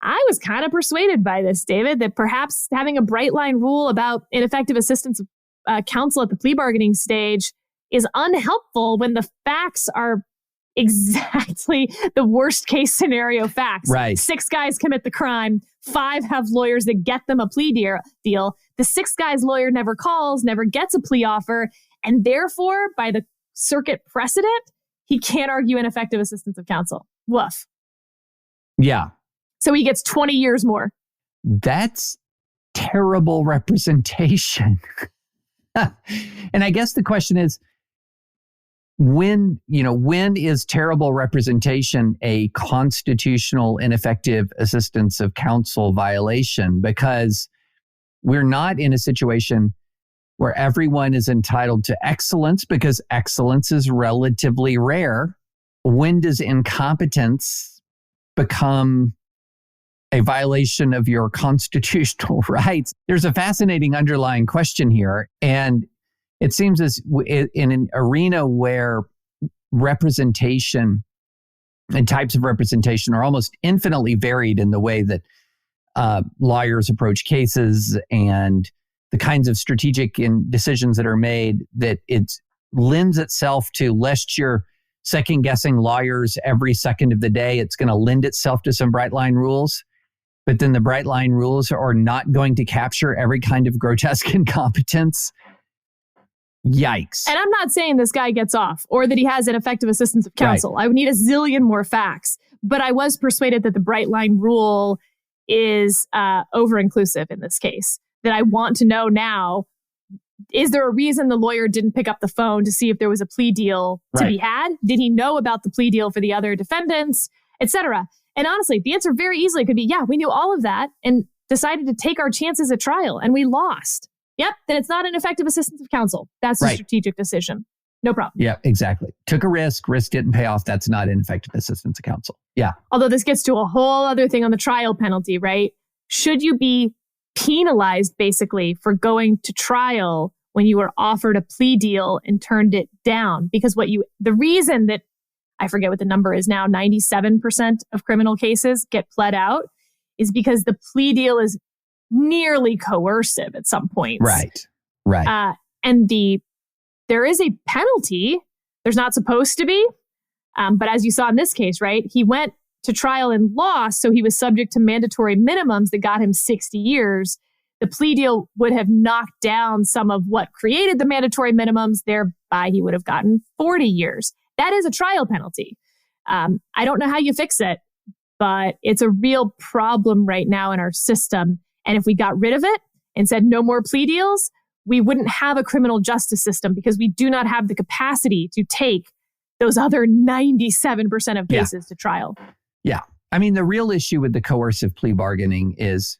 I was kind of persuaded by this, David, that perhaps having a bright line rule about ineffective assistance of counsel at the plea bargaining stage is unhelpful when the facts are exactly the worst case scenario facts. Right. 6 guys commit the crime. 5 have lawyers that get them a plea deal. The 6th guy's lawyer never calls, never gets a plea offer. And therefore, by the circuit precedent, he can't argue ineffective assistance of counsel. Woof. Yeah. So he gets 20 years more. That's terrible representation. And I guess the question is, when is terrible representation a constitutional ineffective assistance of counsel violation? Because we're not in a situation where everyone is entitled to excellence, because excellence is relatively rare. When does incompetence become a violation of your constitutional rights? There's a fascinating underlying question here. And it seems as in an arena where representation and types of representation are almost infinitely varied in the way that lawyers approach cases and the kinds of strategic decisions that are made, that it lends itself to, lest you're second guessing lawyers every second of the day, it's going to lend itself to some bright line rules. But then the bright line rules are not going to capture every kind of grotesque incompetence. Yikes. And I'm not saying this guy gets off or that he has an effective assistance of counsel. Right. I would need a zillion more facts. But I was persuaded that the bright line rule is over-inclusive in this case. That I want to know now, is there a reason the lawyer didn't pick up the phone to see if there was a plea deal to be had? Did he know about the plea deal for the other defendants, etc.? And honestly, the answer very easily could be, yeah, we knew all of that and decided to take our chances at trial and we lost. Yep, then it's not an effective assistance of counsel. That's a strategic decision. No problem. Yeah, exactly. Took a risk didn't pay off. That's not an effective assistance of counsel. Yeah. Although this gets to a whole other thing on the trial penalty, right? Should you be penalized basically for going to trial when you were offered a plea deal and turned it down? Because the reason that, I forget what the number is now, 97% of criminal cases get pled out is because the plea deal is nearly coercive at some points. Right. And there is a penalty. There's not supposed to be. But as you saw in this case, right, he went to trial and lost, so he was subject to mandatory minimums that got him 60 years. The plea deal would have knocked down some of what created the mandatory minimums, thereby he would have gotten 40 years. That is a trial penalty. I don't know how you fix it, but it's a real problem right now in our system. And if we got rid of it and said no more plea deals, we wouldn't have a criminal justice system because we do not have the capacity to take those other 97% of cases to trial. Yeah. I mean, the real issue with the coercive plea bargaining is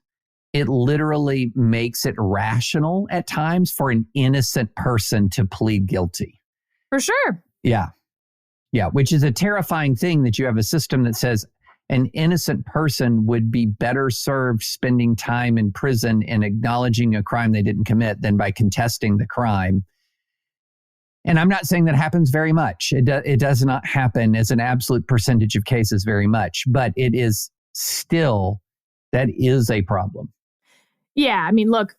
it literally makes it rational at times for an innocent person to plead guilty. For sure. Yeah. Yeah. Which is a terrifying thing, that you have a system that says an innocent person would be better served spending time in prison and acknowledging a crime they didn't commit than by contesting the crime. And I'm not saying that happens very much. It does not happen as an absolute percentage of cases very much, but it is still, that is a problem. Yeah. I mean, look,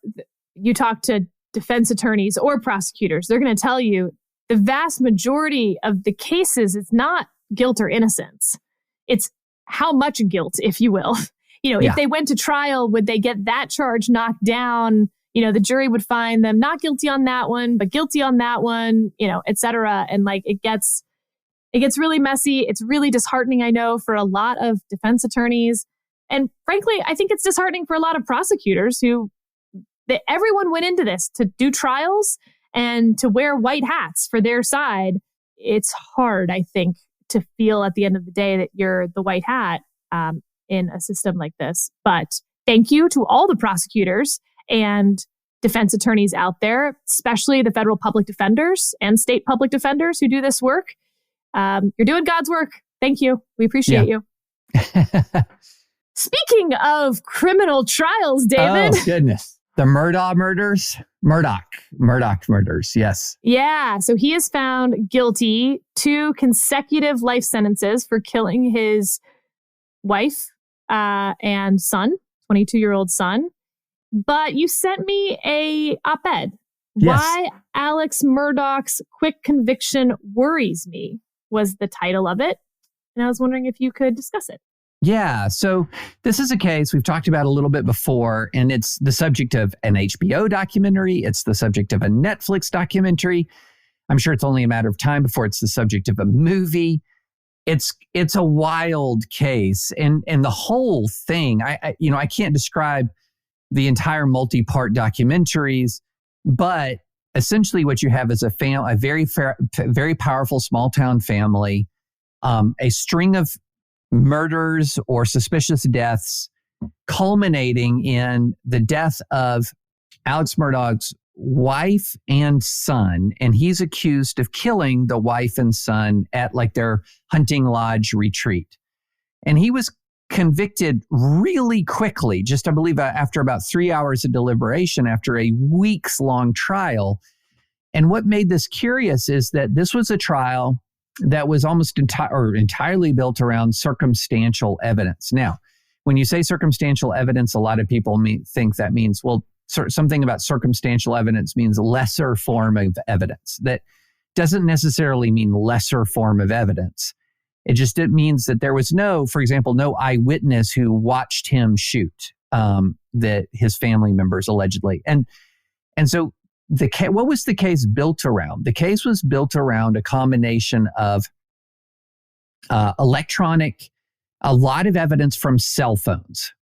you talk to defense attorneys or prosecutors, they're going to tell you the vast majority of the cases, it's not guilt or innocence. It's how much guilt, if you will. If they went to trial, would they get that charge knocked down? The jury would find them not guilty on that one, but guilty on that one, et cetera. And it gets really messy. It's really disheartening, I know, for a lot of defense attorneys. And frankly, I think it's disheartening for a lot of prosecutors everyone went into this to do trials and to wear white hats for their side. It's hard, I think, to feel at the end of the day that you're the white hat in a system like this. But thank you to all the prosecutors and defense attorneys out there, especially the federal public defenders and state public defenders who do this work. You're doing God's work. Thank you. We appreciate you. Speaking of criminal trials, David. Oh, goodness. The Murdaugh murders? Murdaugh murders, yes. Yeah, so he is found guilty 2 consecutive life sentences for killing his wife and son, 22-year-old son. But you sent me a op-ed. Yes. Why Alex Murdaugh's quick conviction worries me was the title of it. And I was wondering if you could discuss it. Yeah, so this is a case we've talked about a little bit before, and it's the subject of an HBO documentary. It's the subject of a Netflix documentary. I'm sure it's only a matter of time before it's the subject of a movie. It's a wild case, and the whole thing. I can't describe the entire multi-part documentaries, but essentially what you have is a very powerful small town family, a string of murders or suspicious deaths culminating in the death of Alex Murdaugh's wife and son. And he's accused of killing the wife and son at their hunting lodge retreat. And he was convicted really quickly, just I believe after about 3 hours of deliberation, after a weeks-long trial. And what made this curious is that this was a trial that was almost entirely built around circumstantial evidence. Now, when you say circumstantial evidence, a lot of people think that means, something about circumstantial evidence means lesser form of evidence. That doesn't necessarily mean lesser form of evidence. It means that there was for example, no eyewitness who watched him shoot that his family members allegedly. And so what was the case built around? The case was built around a combination of a lot of evidence from cell phones.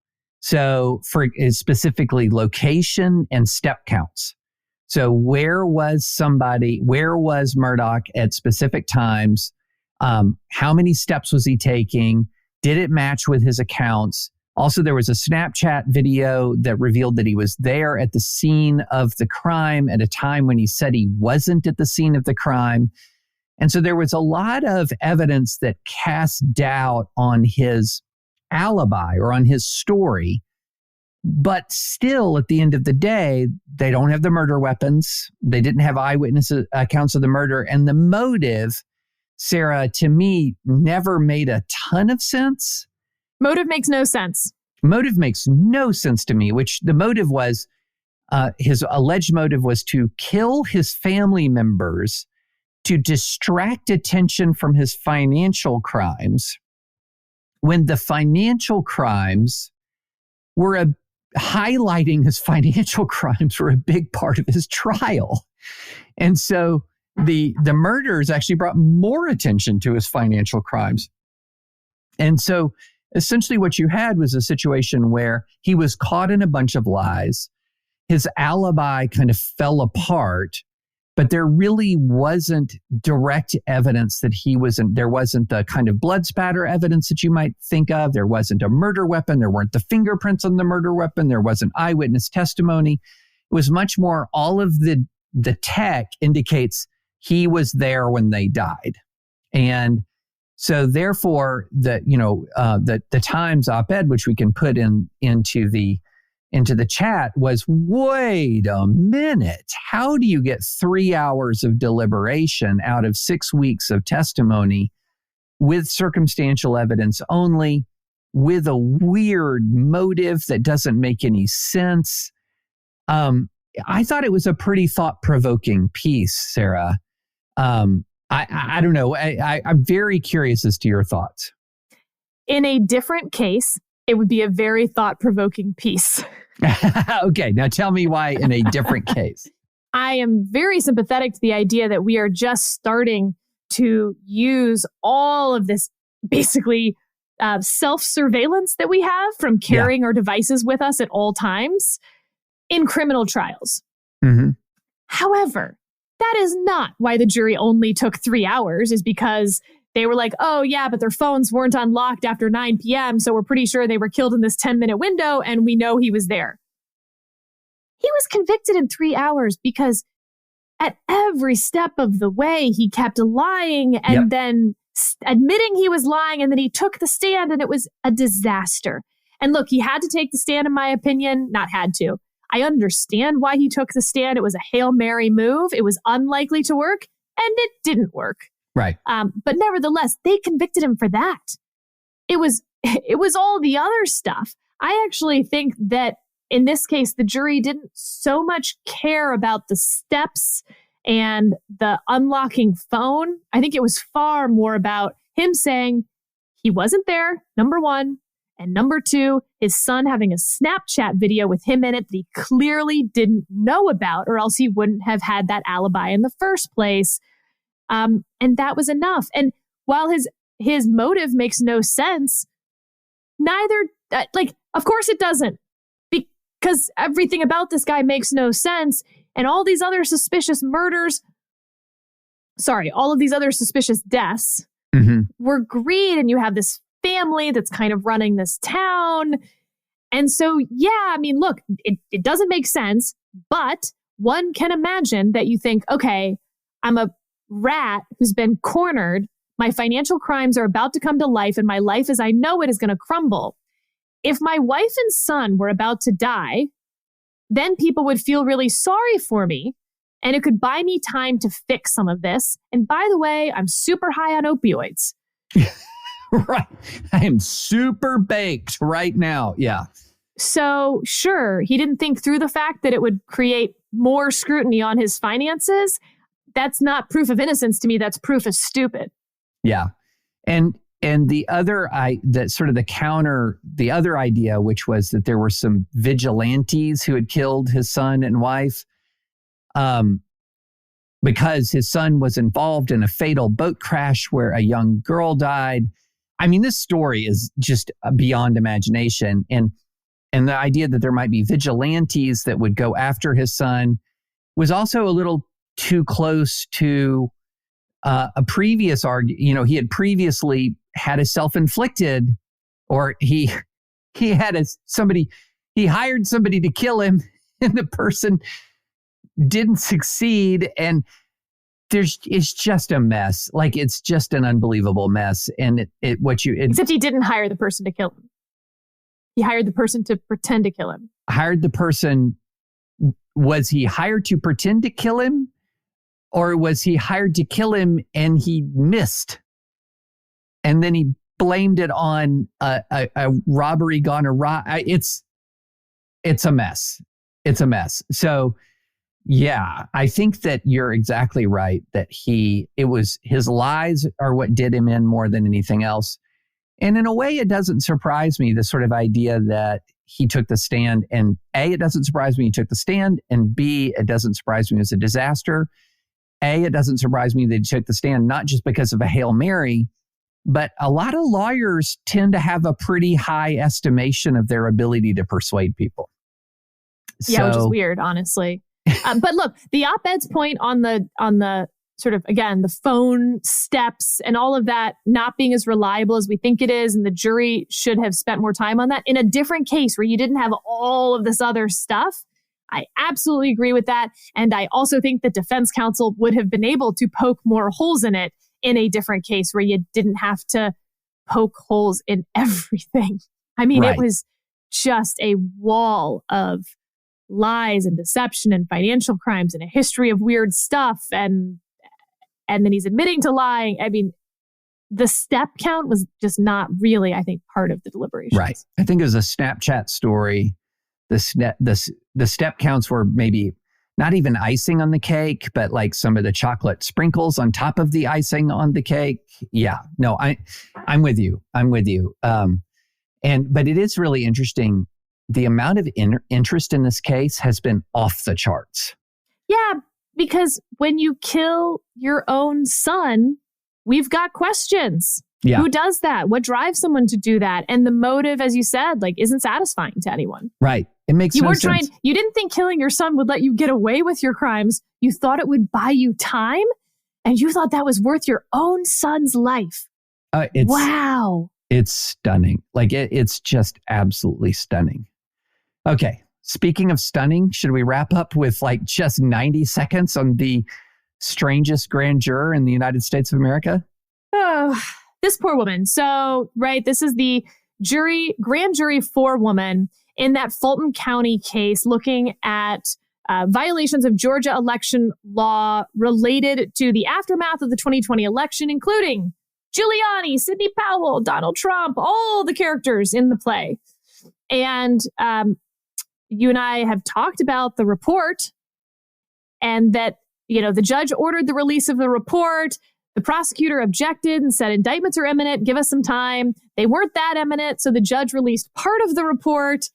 So specifically location and step counts. So where was Murdaugh at specific times? How many steps was he taking? Did it match with his accounts? Also, there was a Snapchat video that revealed that he was there at the scene of the crime at a time when he said he wasn't at the scene of the crime. And so there was a lot of evidence that cast doubt on his alibi or on his story. But still, at the end of the day, they don't have the murder weapons. They didn't have eyewitness accounts of the murder. And the motive, Sarah, to me, never made a ton of sense. Motive makes no sense. Motive makes no sense to me, which the motive was, his alleged motive was to kill his family members to distract attention from his financial crimes, when the financial crimes were highlighting his financial crimes were a big part of his trial. And so the murders actually brought more attention to his financial crimes. And so essentially what you had was a situation where he was caught in a bunch of lies. His alibi kind of fell apart, but there really wasn't direct evidence that there wasn't the kind of blood spatter evidence that you might think of. There wasn't a murder weapon. There weren't the fingerprints on the murder weapon. There wasn't eyewitness testimony. It was much more, all of the tech indicates he was there when they died. And so therefore, the Times op-ed, which we can put into the chat, was, wait a minute, how do you get 3 hours of deliberation out of 6 weeks of testimony with circumstantial evidence only, with a weird motive that doesn't make any sense? I thought it was a pretty thought-provoking piece, Sarah. I don't know. I'm very curious as to your thoughts. In a different case, it would be a very thought-provoking piece. Okay, now tell me why in a different case. I am very sympathetic to the idea that we are just starting to use all of this basically self-surveillance that we have from carrying our devices with us at all times in criminal trials. Mm-hmm. However, that is not why the jury only took 3 hours, is because they were like, oh yeah, but their phones weren't unlocked after 9 p.m. So we're pretty sure they were killed in this 10-minute window and we know he was there. He was convicted in 3 hours because at every step of the way, he kept lying and then admitting he was lying. And then he took the stand and it was a disaster. And look, he had to take the stand, in my opinion, not had to. I understand why he took the stand. It was a Hail Mary move. It was unlikely to work and it didn't work. Right. But nevertheless, they convicted him for that. It was all the other stuff. I actually think that in this case, the jury didn't so much care about the steps and the unlocking phone. I think it was far more about him saying he wasn't there, number one. And number two, his son having a Snapchat video with him in it that he clearly didn't know about, or else he wouldn't have had that alibi in the first place. And that was enough. And while his motive makes no sense, of course it doesn't, because everything about this guy makes no sense. And all these other suspicious all of these other suspicious deaths were greed. And you have this family that's kind of running this town. And so, look, it doesn't make sense, but one can imagine that you think, okay, I'm a rat who's been cornered. My financial crimes are about to come to life, and my life as I know it is going to crumble. If my wife and son were about to die, then people would feel really sorry for me, and it could buy me time to fix some of this. And by the way, I'm super high on opioids. Right. I am super baked right now. Yeah. So sure, he didn't think through the fact that it would create more scrutiny on his finances. That's not proof of innocence to me. That's proof of stupid. Yeah. And the other, the other idea, which was that there were some vigilantes who had killed his son and wife, because his son was involved in a fatal boat crash where a young girl died. I mean, this story is just beyond imagination. And the idea that there might be vigilantes that would go after his son was also a little too close to a previous argument. He had previously had a self-inflicted, or he hired somebody to kill him, and the person didn't succeed. And it's just a mess. Like, it's just an unbelievable mess. And except he didn't hire the person to kill him. He hired the person to pretend to kill him. Was he hired to pretend to kill him? Or was he hired to kill him and he missed? And then he blamed it on a robbery gone awry. It's a mess. It's a mess. So, yeah, I think that you're exactly right that it was his lies are what did him in more than anything else. And in a way, it doesn't surprise me, the sort of idea that he took the stand, and A, it doesn't surprise me he took the stand, and B, it doesn't surprise me it was a disaster. A, it doesn't surprise me that he took the stand, not just because of a Hail Mary, but a lot of lawyers tend to have a pretty high estimation of their ability to persuade people. Yeah, which is weird, honestly. But look, the op-ed's point on the sort of, again, the phone steps and all of that not being as reliable as we think it is, and the jury should have spent more time on that in a different case where you didn't have all of this other stuff. I absolutely agree with that. And I also think that defense counsel would have been able to poke more holes in it in a different case where you didn't have to poke holes in everything. I mean, It was just a wall of lies and deception and financial crimes and a history of weird stuff. And then he's admitting to lying. I mean, the step count was just not really, I think, part of the deliberations. Right. I think it was a Snapchat story. The step counts were maybe not even icing on the cake, but like some of the chocolate sprinkles on top of the icing on the cake. Yeah, no, I'm with you. But it is really interesting. The amount of interest in this case has been off the charts. Yeah, because when you kill your own son, we've got questions. Yeah. Who does that? What drives someone to do that? And the motive, as you said, like isn't satisfying to anyone. Right. It makes no sense. You didn't think killing your son would let you get away with your crimes. You thought it would buy you time, and you thought that was worth your own son's life. Wow. It's stunning. Like it's just absolutely stunning. Okay. Speaking of stunning, should we wrap up with like just 90 seconds on the strangest grand juror in the United States of America? Oh, this poor woman. So, right, this is the grand jury forewoman in that Fulton County case looking at violations of Georgia election law related to the aftermath of the 2020 election, including Giuliani, Sidney Powell, Donald Trump, all the characters in the play. And you and I have talked about the report and that, the judge ordered the release of the report. The prosecutor objected and said indictments are imminent. Give us some time. They weren't that imminent. So the judge released part of the report.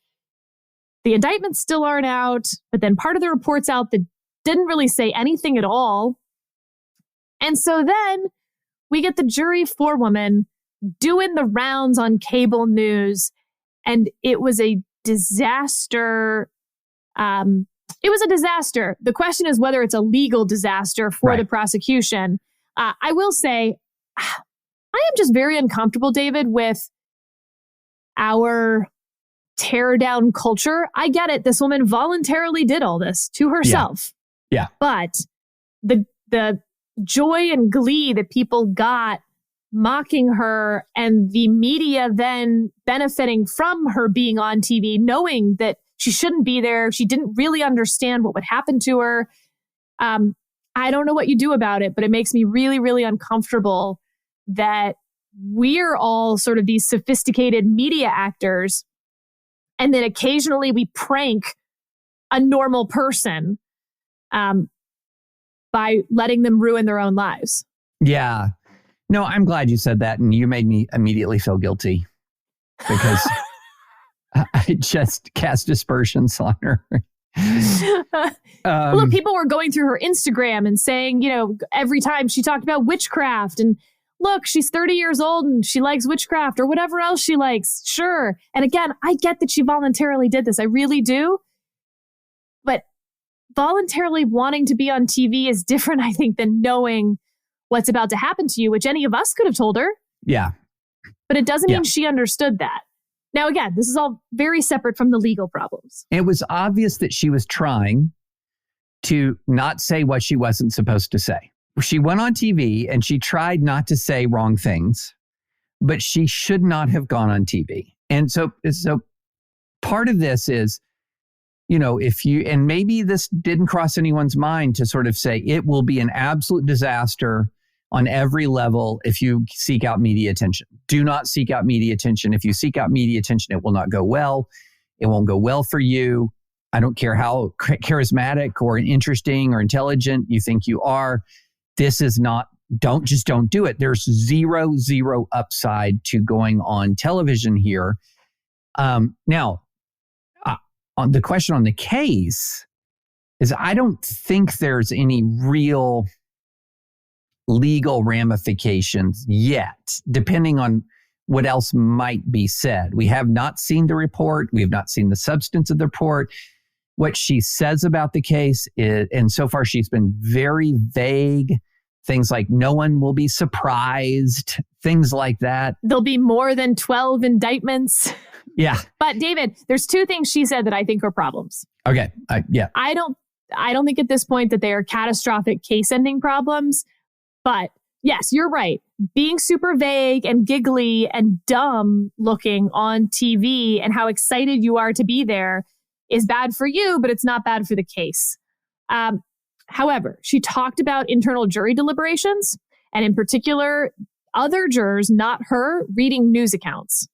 The indictments still aren't out, but then part of the report's out that didn't really say anything at all. And so then we get the jury forewoman doing the rounds on cable news. And it was a disaster. It was a disaster. The question is whether it's a legal disaster for the prosecution. I will say, I am just very uncomfortable, David, with our tear down culture. I get it. This woman voluntarily did all this to herself. Yeah. But the joy and glee that people got mocking her and the media then benefiting from her being on TV, knowing that she shouldn't be there. She didn't really understand what would happen to her. I don't know what you do about it, but it makes me really, really uncomfortable that we're all sort of these sophisticated media actors. And then occasionally we prank a normal person by letting them ruin their own lives. Yeah. No, I'm glad you said that. And you made me immediately feel guilty because I just cast aspersions on her. Look, people were going through her Instagram and saying, every time she talked about witchcraft and look, she's 30 years old and she likes witchcraft or whatever else she likes. Sure. And again, I get that she voluntarily did this. I really do. But voluntarily wanting to be on TV is different, I think, than knowing what's about to happen to you, which any of us could have told her. Yeah. But it doesn't mean she understood that. Now, again, this is all very separate from the legal problems. It was obvious that she was trying to not say what she wasn't supposed to say. She went on TV and she tried not to say wrong things, but she should not have gone on TV. And so part of this is, and maybe this didn't cross anyone's mind to sort of say it will be an absolute disaster on every level if you seek out media attention. Do not seek out media attention. If you seek out media attention, it will not go well. It won't go well for you. I don't care how charismatic or interesting or intelligent you think you are. This is not, don't do it. There's zero upside to going on television here. Now, on the question on the case is I don't think there's any real legal ramifications yet, depending on what else might be said. We have not seen the report. We have not seen the substance of the report. What she says about the case is, and so far she's been very vague. Things like no one will be surprised, things like that. There'll be more than 12 indictments. Yeah. But David, there's two things she said that I think are problems. Okay. Yeah. I don't think at this point that they are catastrophic case-ending problems. But yes, you're right. Being super vague and giggly and dumb looking on TV and how excited you are to be there is bad for you, but it's not bad for the case. However, she talked about internal jury deliberations and in particular, other jurors, not her, reading news accounts.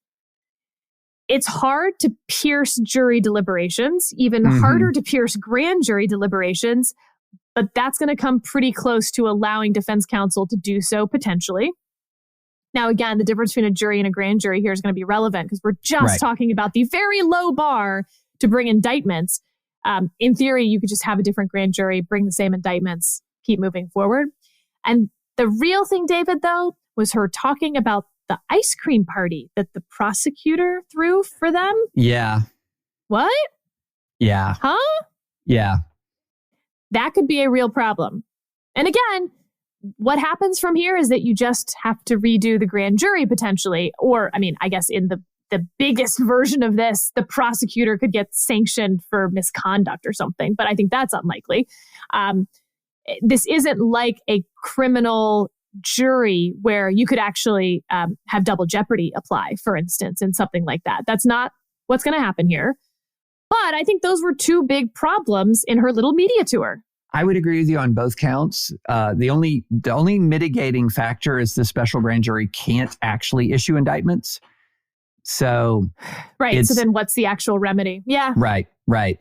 It's hard to pierce jury deliberations, even harder to pierce grand jury deliberations, but that's going to come pretty close to allowing defense counsel to do so potentially. Now, again, the difference between a jury and a grand jury here is going to be relevant because we're just talking about the very low bar to bring indictments. In theory, you could just have a different grand jury, bring the same indictments, keep moving forward. And the real thing, David, though, was her talking about the ice cream party that the prosecutor threw for them. Yeah. What? Yeah. Huh? Yeah. That could be a real problem. And again, what happens from here is that you just have to redo the grand jury potentially. Or, I mean, I guess in the biggest version of this, the prosecutor could get sanctioned for misconduct or something. But I think that's unlikely. This isn't like a criminal jury where you could actually have double jeopardy apply, for instance, in something like that. That's not what's going to happen here. But I think those were two big problems in her little media tour. I would agree with you on both counts. The only mitigating factor is the special grand jury can't actually issue indictments. So so then what's the actual remedy? Yeah. Right.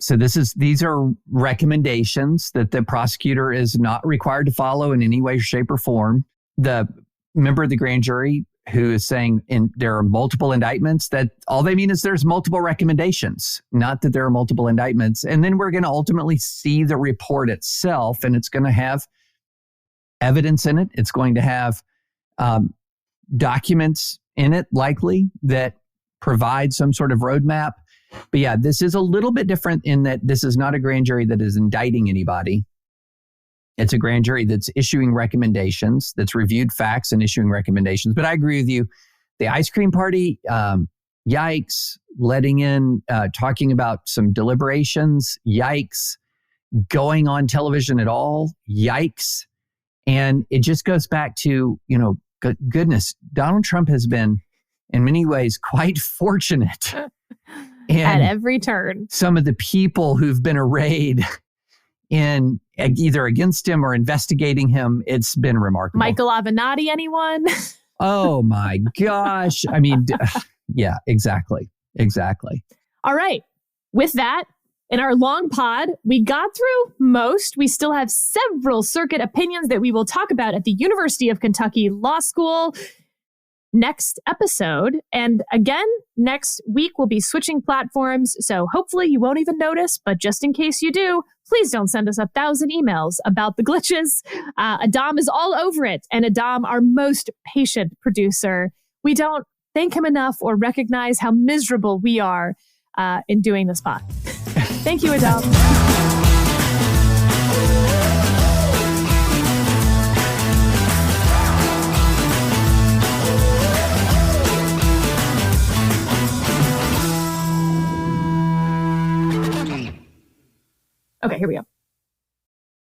So these are recommendations that the prosecutor is not required to follow in any way, shape, or form. The member of the grand jury who is saying there are multiple indictments, that all they mean is there's multiple recommendations, not that there are multiple indictments. And then we're going to ultimately see the report itself, and it's going to have evidence in it. It's going to have documents in it, likely, that provide some sort of roadmap. But yeah, this is a little bit different in that this is not a grand jury that is indicting anybody. It's a grand jury that's issuing recommendations, that's reviewed facts and issuing recommendations. But I agree with you. The ice cream party, yikes. Letting in, talking about some deliberations, yikes. Going on television at all, yikes. And it just goes back to, goodness, Donald Trump has been, in many ways, quite fortunate. At every turn. Some of the people who've been arrayed in either against him or investigating him, it's been remarkable. Michael Avenatti, anyone? Oh my gosh. I mean, yeah, exactly. All right. With that, in our long pod, we got through most. We still have several circuit opinions that we will talk about at the University of Kentucky Law School next episode. And again, next week we'll be switching platforms. So hopefully you won't even notice, but just in case you do, please don't send us 1,000 emails about the glitches. Adam is all over it. And Adam, our most patient producer, we don't thank him enough or recognize how miserable we are in doing this pod. Thank you, Adam.